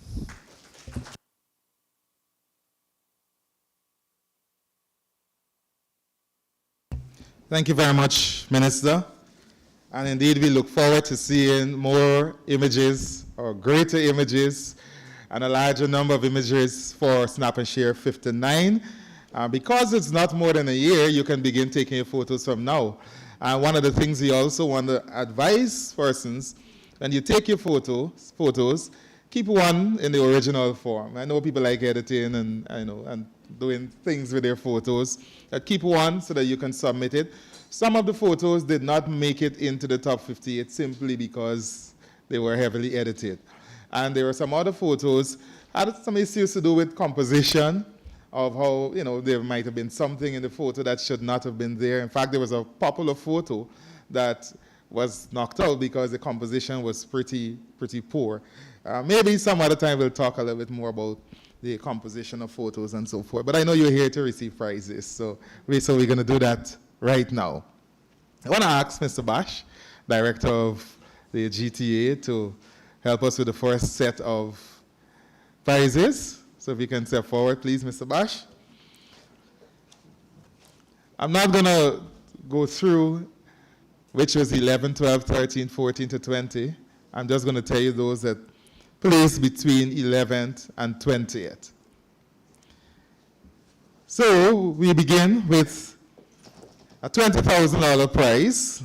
Thank you very much, Minister. And indeed, we look forward to seeing more images or greater images and a larger number of images for Snap and Share 59. Because it's not more than a year, you can begin taking your photos from now. And one of the things we also want to advise persons, when you take your photos, keep one in the original form. I know people like editing and doing things with their photos. Keep one so that you can submit it. Some of the photos did not make it into the top 58 simply because they were heavily edited. And there were some other photos had some issues to do with composition, of how, there might have been something in the photo that should not have been there. In fact, there was a popular photo that was knocked out because the composition was pretty poor. Maybe some other time we'll talk a little bit more about the composition of photos and so forth. But I know you're here to receive prizes, so we're going to do that right now. I want to ask Mr. Bash, Director of the GTA, to help us with the first set of prizes. So if you can step forward, please, Mr. Bash. I'm not going to go through which was 11, 12, 13, 14 to 20. I'm just going to tell you those that placed between 11th and 20th. So we begin with a $20,000 prize.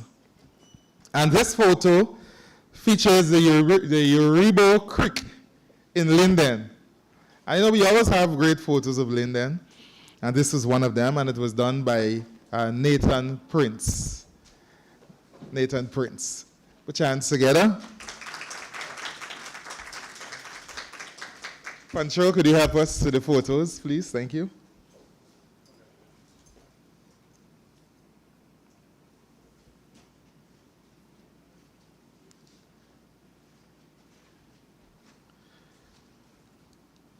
And this photo features the Uribo Creek in Linden. I know we always have great photos of Linden, and this is one of them, and it was done by Nathan Prince. Nathan Prince. Put your hands together. Pancho, could you help us with the photos, please? Thank you.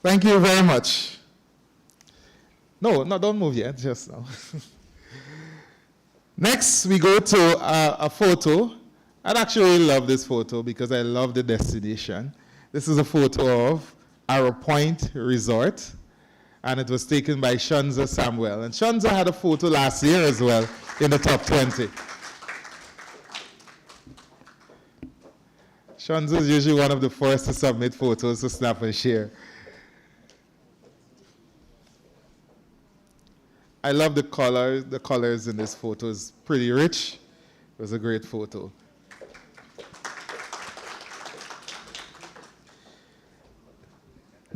Thank you very much. No, don't move yet, just now. Next, we go to a photo. I actually love this photo because I love the destination. This is a photo of Arrow Point Resort, and it was taken by Shunza Samuel. And Shunza had a photo last year as well in the top 20. Shunza is usually one of the first to submit photos to Snap and Share. I love the colors in this photo. It's pretty rich. It was a great photo.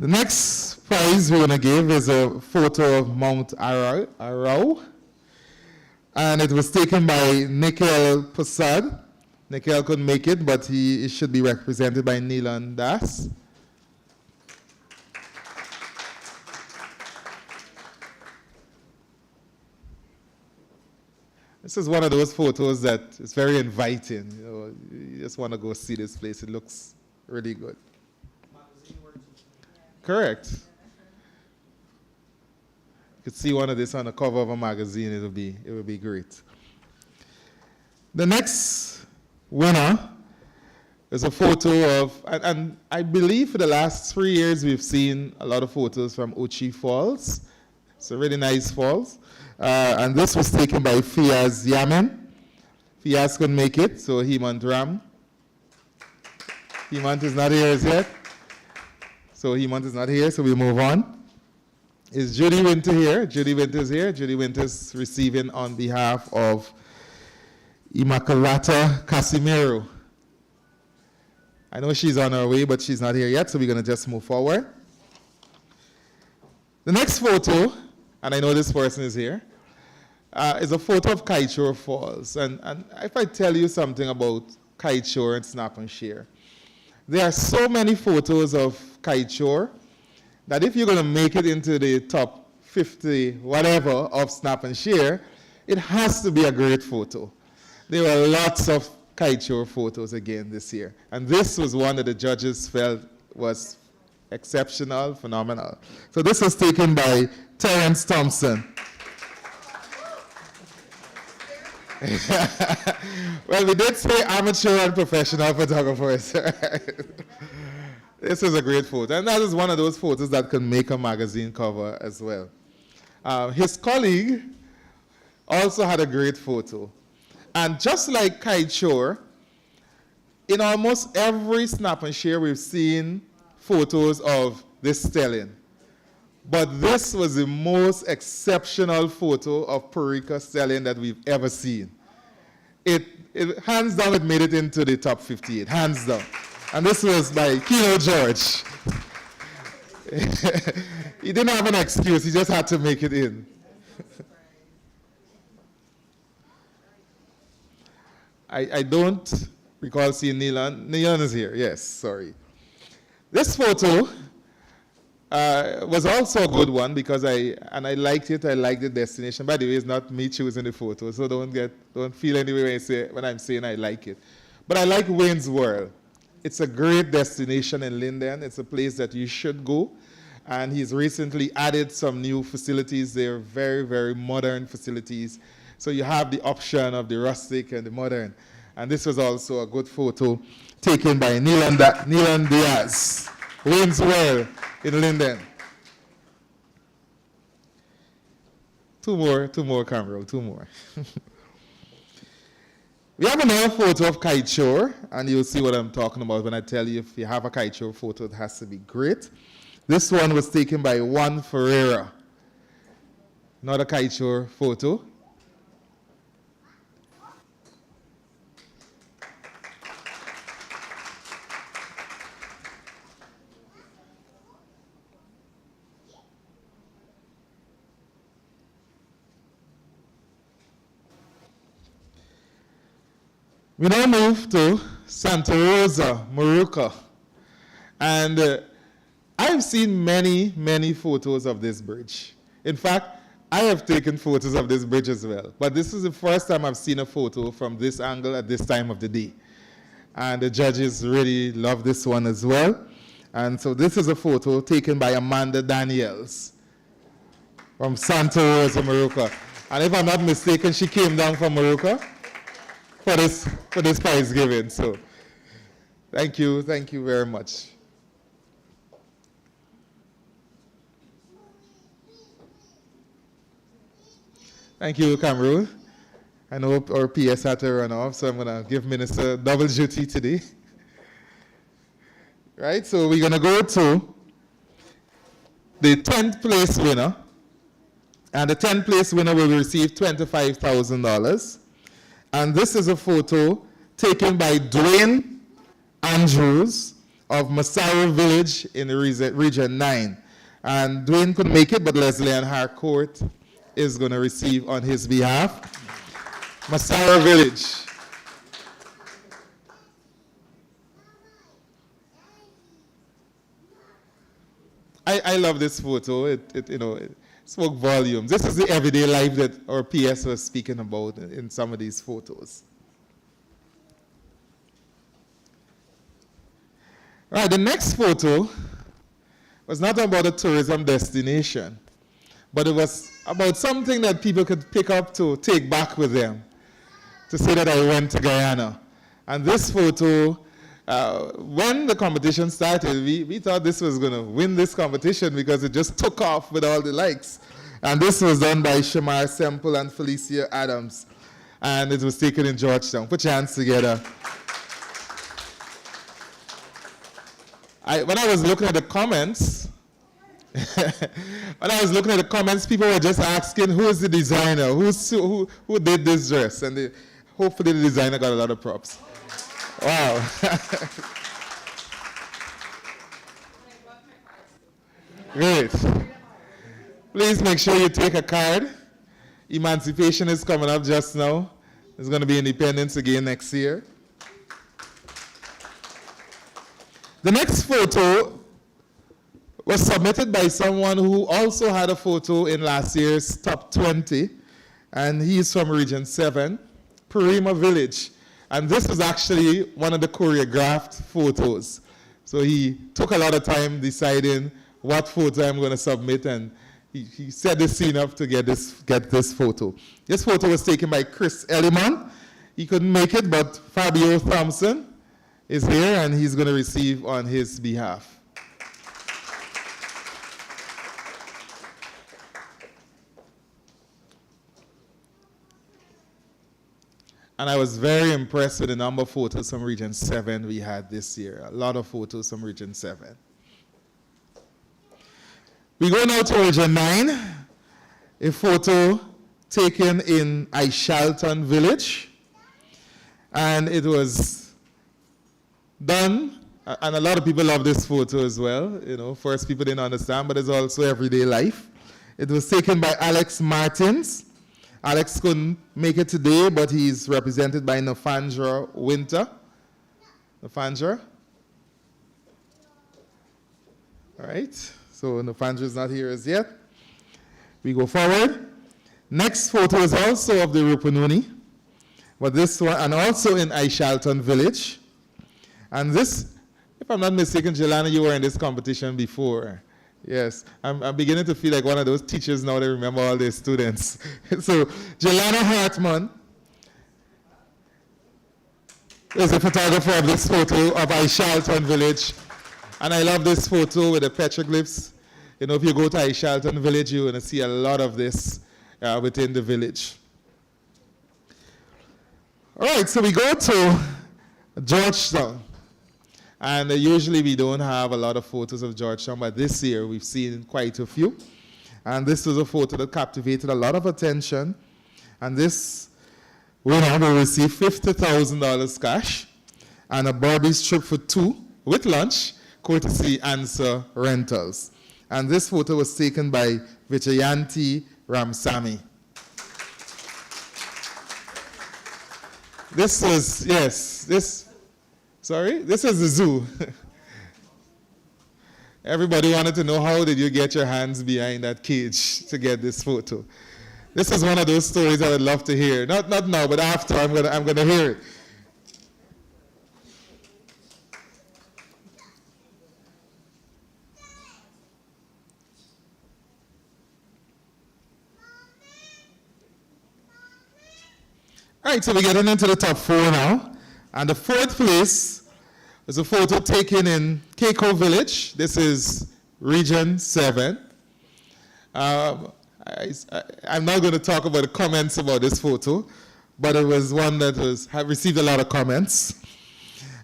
The next prize we're going to give is a photo of Mount Arau. And it was taken by Nikhil Prasad. Nikhil couldn't make it, but he should be represented by Neelan Das. This is one of those photos that is very inviting. You just want to go see this place. It looks really good. Correct. You could see one of this on the cover of a magazine. It would be great. The next winner is a photo of, and I believe for the last 3 years we've seen a lot of photos from Ochi Falls. It's a really nice falls. And this was taken by Fiaz Yamen. Fiaz couldn't make it, so Hemant Ram. Hemant is not here as yet. So Hemant is not here, so we move on. Is Judy Winter here? Judy Winter is here. Judy Winter is receiving on behalf of Immaculata Casimiro. I know she's on her way, but she's not here yet, so we're going to just move forward. The next photo, and I know this person is here, is a photo of Kiteshore Falls. And if I tell you something about Kiteshore and Snap and Share, there are so many photos of Kiteshore that if you're going to make it into the top 50, whatever, of Snap and Share, it has to be a great photo. There were lots of Kiteshore photos again this year. And this was one that the judges felt was exceptional, phenomenal. So this was taken by Terrence Thompson. Well, we did say amateur and professional photographers. This is a great photo. And that is one of those photos that can make a magazine cover as well. His colleague also had a great photo. And just like Kiteshore, in almost every Snap and Share, we've seen photos of this stallion. But this was the most exceptional photo of Parika stallion that we've ever seen. It hands down, it made it into the top 58, hands down. And this was by Kino George. He didn't have an excuse, he just had to make it in. I don't recall seeing Neelan. Neelan is here, yes, sorry. This photo was also a good one because I liked it. I liked the destination. By the way, it's not me choosing the photo, so don't feel any way when I'm saying I like it. But I like Wayne's World. It's a great destination in Linden. It's a place that you should go. And he's recently added some new facilities. They're very, very modern facilities. So you have the option of the rustic and the modern. And this was also a good photo taken by Neelan Diaz. Wayne's World in Linden. Two more, camera, two more. We have another photo of Kiteshore, and you'll see what I'm talking about when I tell you if you have a Kiteshore photo, it has to be great. This one was taken by Juan Ferreira. Not a Kiteshore photo. We now move to Santa Rosa, Moruca. And I've seen many, many photos of this bridge. In fact, I have taken photos of this bridge as well. But this is the first time I've seen a photo from this angle at this time of the day. And the judges really love this one as well. And so this is a photo taken by Amanda Daniels from Santa Rosa, Moruca. And if I'm not mistaken, she came down from Moruca for this Prizegiving. So thank you very much. Thank you, Cameroon. I know our PS had to run off, so I'm going to give Minister double duty today. Right, so we're going to go to the 10th place winner. And the 10th place winner will receive $25,000. And this is a photo taken by Dwayne Andrews of Masara Village in the Region 9. And Dwayne couldn't make it, but Leslie Ann Harcourt is going to receive on his behalf. Masara Village. I love this photo. It spoke volumes. This is the everyday life that our PS was speaking about in some of these photos. All right, the next photo was not about a tourism destination, but it was about something that people could pick up to take back with them, to say that I went to Guyana. And this photo, when the competition started, we thought this was going to win this competition because it just took off with all the likes. And this was done by Shamar Semple and Felicia Adams. And it was taken in Georgetown. Put your hands together. When I was looking at the comments, people were just asking, who is the designer? Who did this dress? And hopefully the designer got a lot of props. Wow. Great. Please make sure you take a card. Emancipation is coming up just now. There's going to be independence again next year. The next photo was submitted by someone who also had a photo in last year's top 20, and he's from Region 7, Purima Village. And this was actually one of the choreographed photos. So he took a lot of time deciding what photo I'm going to submit, and he set the scene up to get this photo. This photo was taken by Chris Elliman. He couldn't make it, but Fabio Thompson is here, and he's going to receive on his behalf. And I was very impressed with the number of photos from Region 7 we had this year. A lot of photos from Region 7. We go now to Region 9, a photo taken in Aishalton Village. And it was done, and a lot of people love this photo as well. You know, first people didn't understand, but it's also everyday life. It was taken by Alex Martins. Alex couldn't make it today, but he's represented by Nafandra Winter. Nafandra? All right, so Nafandra is not here as yet. We go forward. Next photo is also of the Rupununi, but this one, and also in Aishalton Village. And this, if I'm not mistaken, Jelana, you were in this competition before. Yes, I'm beginning to feel like one of those teachers now that remember all their students. So, Jelana Hartman is a photographer of this photo of Aishalton Village. And I love this photo with the petroglyphs. You know, if you go to Aishalton Village, you're going to see a lot of this within the village. All right, so we go to Georgetown. And usually we don't have a lot of photos of Georgetown, but this year we've seen quite a few. And this was a photo that captivated a lot of attention. And this winner will receive $50,000 cash and a Barbie's trip for 2 with lunch, courtesy Answer Rentals. And this photo was taken by Vijayanti Ramsamy. This is, yes, this is the zoo. Everybody wanted to know, how did you get your hands behind that cage to get this photo? This is one of those stories I would love to hear. Not now, but after I'm gonna hear it. All right, so we're getting into the top 4 now. And the 4th place is a photo taken in Keiko Village. This is Region 7. I'm not going to talk about the comments about this photo, but it was one that have received a lot of comments.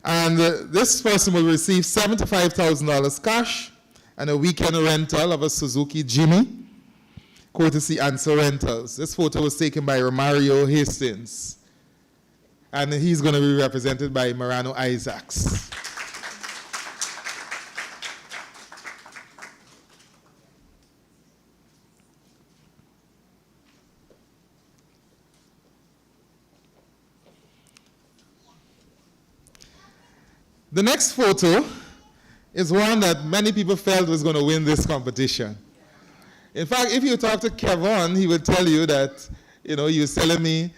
And this person will receive $75,000 cash and a weekend rental of a Suzuki Jimmy, courtesy Answer Rentals. This photo was taken by Romario Hastings. And he's going to be represented by Marano Isaacs. The next photo is one that many people felt was going to win this competition. In fact, if you talk to Kevon, he would tell you that, he was telling me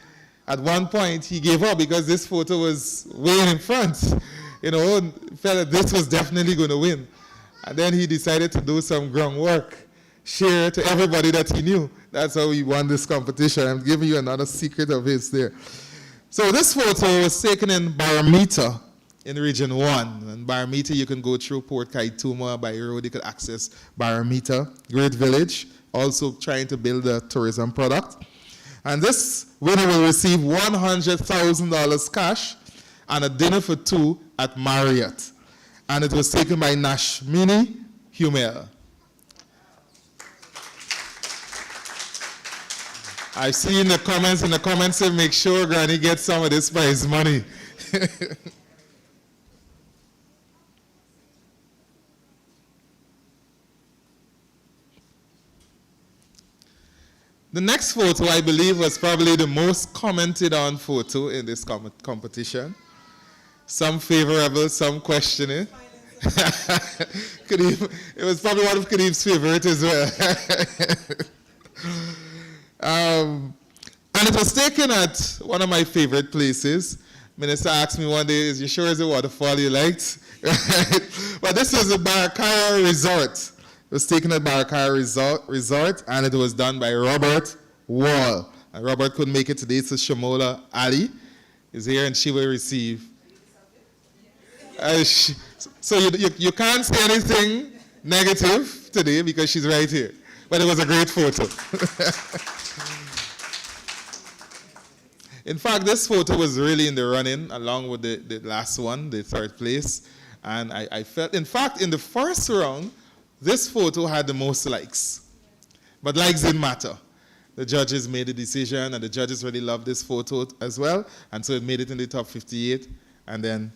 at one point he gave up because this photo was way in front. Felt that this was definitely going to win. And then he decided to do some groundwork, share to everybody that he knew. That's how he won this competition. I'm giving you another secret of his there. So this photo was taken in Barometer in Region 1. And Barometer, you can go through Port Kaituma by road. You could access Barometer, Great Village, also trying to build a tourism product. And this winner will receive $100,000 cash and a dinner for two at Marriott. And it was taken by Nashmini Humel. I've seen the comments say make sure Granny gets some of this prize money. The next photo, I believe, was probably the most commented on photo in this competition. Some favorable, some questioning. It was probably one of Kadeem's favorite as well. And it was taken at one of my favorite places. Minister asked me one day, "Is you sure it's a waterfall you liked?" But this was the Barakara Resort. It was taken at Barakara Resort, and it was done by Robert Wall. And Robert couldn't make it today, so Shamola Ali is here, and she will receive. So you can't say anything negative today because she's right here. But it was a great photo. In fact, this photo was really in the running, along with the last one, the third place. And I felt, in fact, in the first round, this photo had the most likes. But likes didn't matter. The judges made a decision, and the judges really loved this photo as well. And so it made it in the top 58, and then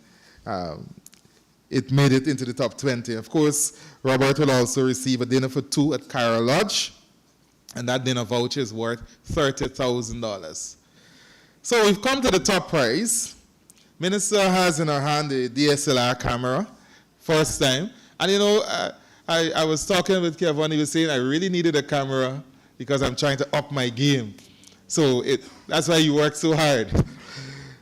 it made it into the top 20. Of course, Robert will also receive a dinner for two at Cara Lodge, and that dinner voucher is worth $30,000. So we've come to the top prize. Minister has in her hand a DSLR camera, first time. And I was talking with Kevon, he was saying I really needed a camera because I'm trying to up my game. So that's why you work so hard.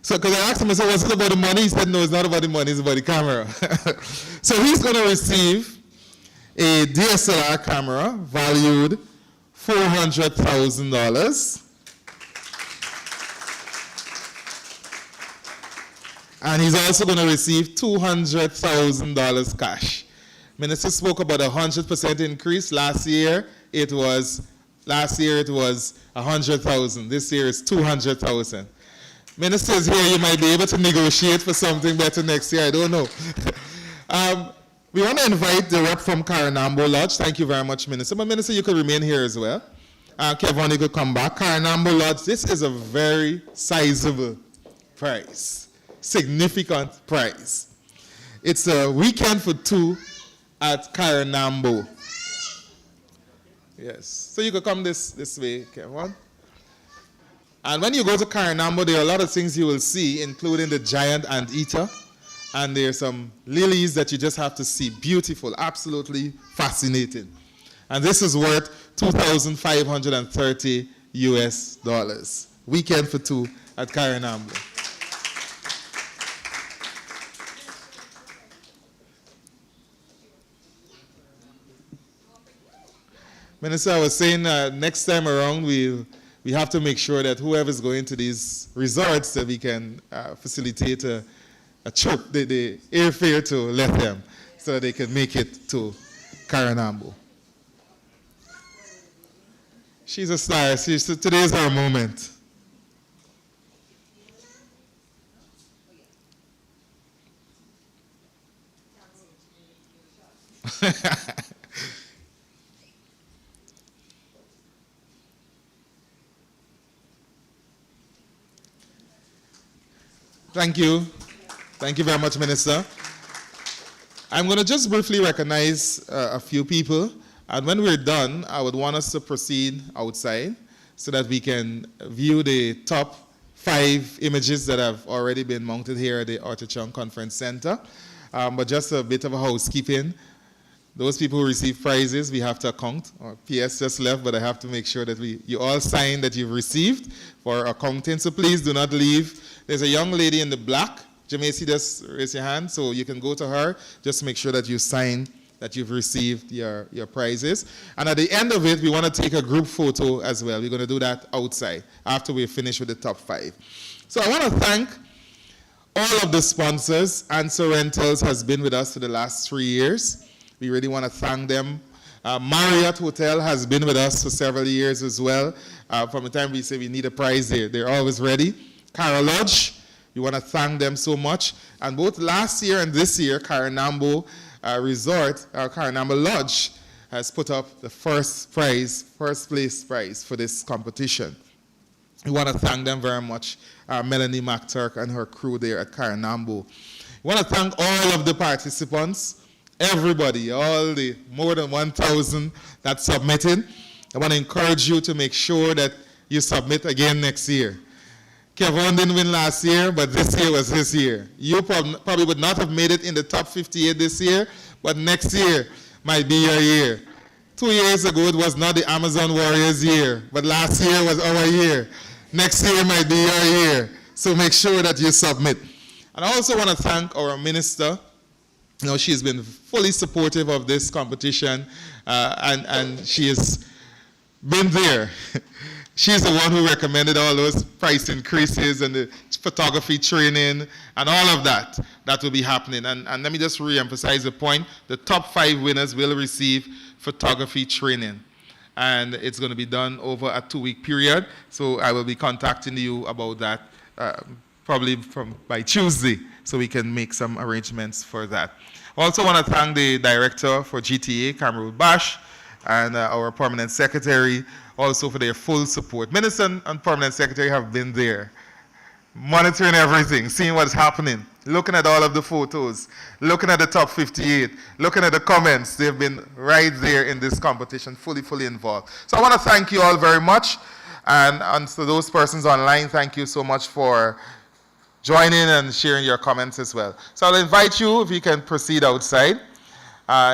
So because I asked him, I said, was it about the money? He said, no, it's not about the money, it's about the camera. So he's going to receive a DSLR camera valued $400,000. And he's also going to receive $200,000 cash. Minister spoke about a 100% increase. Last year it was 100,000. This year it's 200,000. Ministers here, you might be able to negotiate for something better next year. I don't know. We want to invite the rep from Karanambo Lodge. Thank you very much, Minister. But Minister, you could remain here as well. Kevon, you could come back. Karanambo Lodge, this is a very sizable prize. Significant prize. It's a weekend for two at Karanambo. Yes. So you could come this way, Kevon. And when you go to Karanambo, there are a lot of things you will see, including the giant anteater. And there are some lilies that you just have to see. Beautiful, absolutely fascinating. And this is worth $2,530 US. Weekend for two at Karanambo. Minister, I was saying next time around we have to make sure that whoever's going to these resorts that we can facilitate a trip, the airfare to let them so that they can make it to Karanambo. She's a star. Today's our moment. Thank you. Thank you very much, Minister. I'm going to just briefly recognize a few people. And when we're done, I would want us to proceed outside so that we can view the top 5 images that have already been mounted here at the Orchard Conference Center. But just a bit of a housekeeping. Those people who receive prizes, we have to account. PS just left, but I have to make sure that you all sign that you've received for accounting. So please do not leave. There's a young lady in the black. Jamaica, just raise your hand so you can go to her. Just make sure that you sign that you've received your prizes. And at the end of it, we want to take a group photo as well. We're going to do that outside after we finish with the top 5. So I want to thank all of the sponsors. Answer Rentals has been with us for the last 3 years. We really want to thank them. Marriott Hotel has been with us for several years as well. From the time we say we need a prize, they're always ready. Cara Lodge, we want to thank them so much. And both last year and this year, Karanambo Resort, Karanambo Lodge, has put up the first place prize for this competition. We want to thank them very much, Melanie McTurk and her crew there at Karanambo. We want to thank all of the participants. Everybody, all the more than 1,000 that submitted. I want to encourage you to make sure that you submit again next year. Kevin didn't win last year, but this year was his year. You probably would not have made it in the top 58 this year, but next year might be your year. 2 years ago, it was not the Amazon Warriors year, but last year was our year. Next year might be your year. So make sure that you submit. And I also want to thank our minister. You know, she's been fully supportive of this competition, and she has been there. She's the one who recommended all those price increases and the photography training and all of that. That will be happening. And let me just re-emphasize the point. The top 5 winners will receive photography training. And it's going to be done over a 2-week period. So I will be contacting you about that probably by Tuesday, so we can make some arrangements for that. I also want to thank the director for GTA, Cameron Bash, and our permanent secretary also for their full support. Minister and permanent secretary have been there, monitoring everything, seeing what's happening, looking at all of the photos, looking at the top 58, looking at the comments. They've been right there in this competition, fully involved. So I want to thank you all very much. And to those persons online, thank you so much for joining and sharing your comments as well. So I'll invite you, if you can proceed outside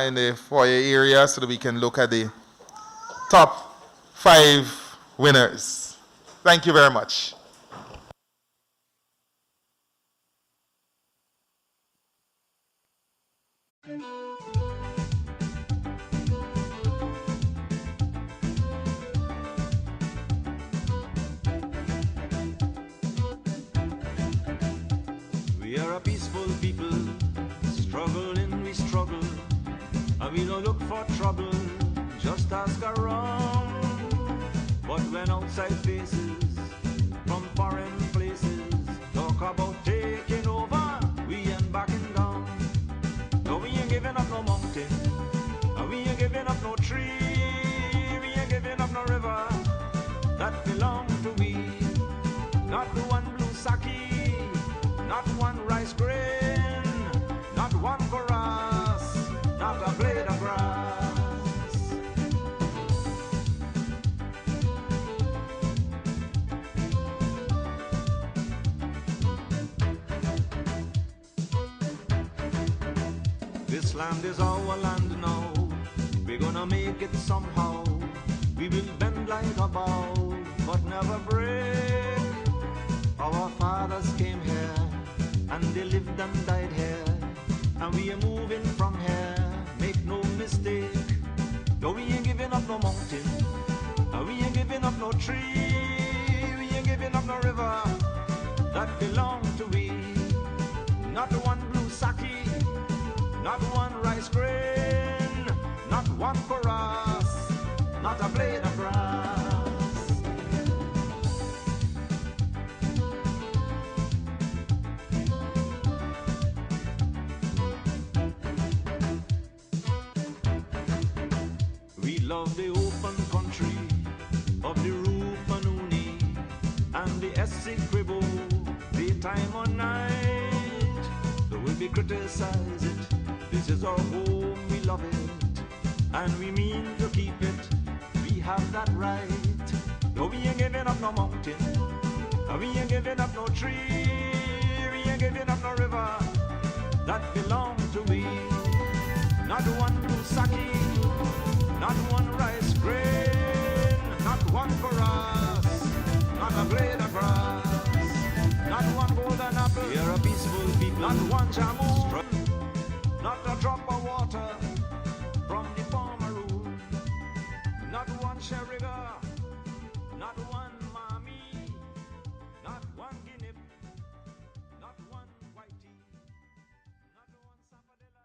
in the foyer area so that we can look at the top 5 winners. Thank you very much. We are a peaceful people, struggling we struggle, and we don't look for trouble, just ask around. But when outside faces, from foreign places, talk about taking over, we ain't backing down. No, we ain't giving up no mountain, and we ain't giving up no tree, we ain't giving up no river, that belong to we, not the one blue sake, not one rice grain, not one chorus, not a blade of grass. This land is our land now, we're gonna make it somehow. We will bend like a bow, but never break. Our fathers came here, and they lived and died here, and we are moving from here, make no mistake. No, we ain't giving up no mountain, and we ain't giving up no tree, we ain't giving up no river, that belong to we. Not one blue sake, not one rice grain, not one chorus, not a blade of grass. We love the open country of the Rupanuni and the Essequibo, daytime or night. Though we criticize it, this is our home, we love it, and we mean to keep it. We have that right. No, we ain't giving up no mountain, and we ain't giving up no tree, we ain't giving up no river, that belong to sake, not one rice grain, not one grass, not a blade of grass, not one golden apple. You're a peaceful people, not one jamu, not a drop of water from the farmer rule, not one sherriga, not one mommy, not one guinea, not one whitey, not one sapodilla.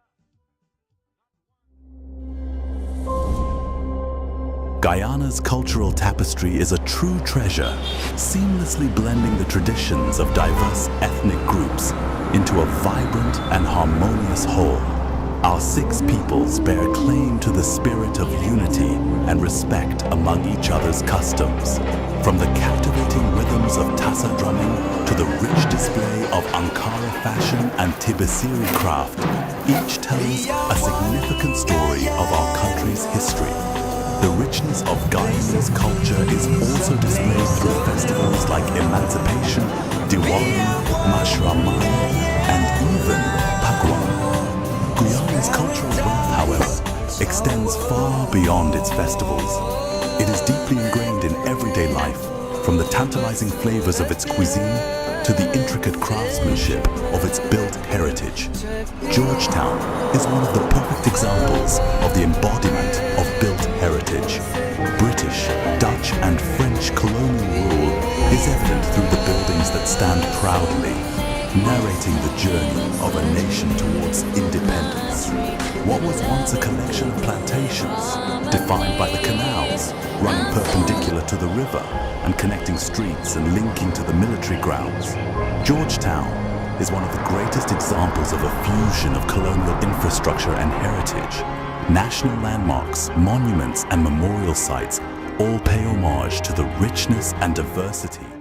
Guyana's cultural tapestry is a true treasure, seamlessly blending the traditions of diverse ethnic groups into a vibrant and harmonious whole. Our six peoples bear claim to the spirit of unity and respect among each other's customs. From the captivating rhythms of tassa drumming to the rich display of Ankara fashion and Tibisiri craft, each tells a significant story of our country's history. The richness of Guyanese culture is also displayed through festivals like Emancipation, Diwali, Mashraman, and even Pakwan. Guyana's cultural wealth, however, extends far beyond its festivals. It is deeply ingrained in everyday life, from the tantalizing flavors of its cuisine to the intricate craftsmanship of its built heritage. Georgetown is one of the perfect examples of the embodiment of built heritage. British, Dutch, and French colonial rule is evident through the buildings that stand proudly, narrating the journey of a nation towards independence. What was once a collection of plantations, defined by the canals, running perpendicular to the river and connecting streets and linking to the military grounds, Georgetown is one of the greatest examples of a fusion of colonial infrastructure and heritage. National landmarks, monuments, and memorial sites all pay homage to the richness and diversity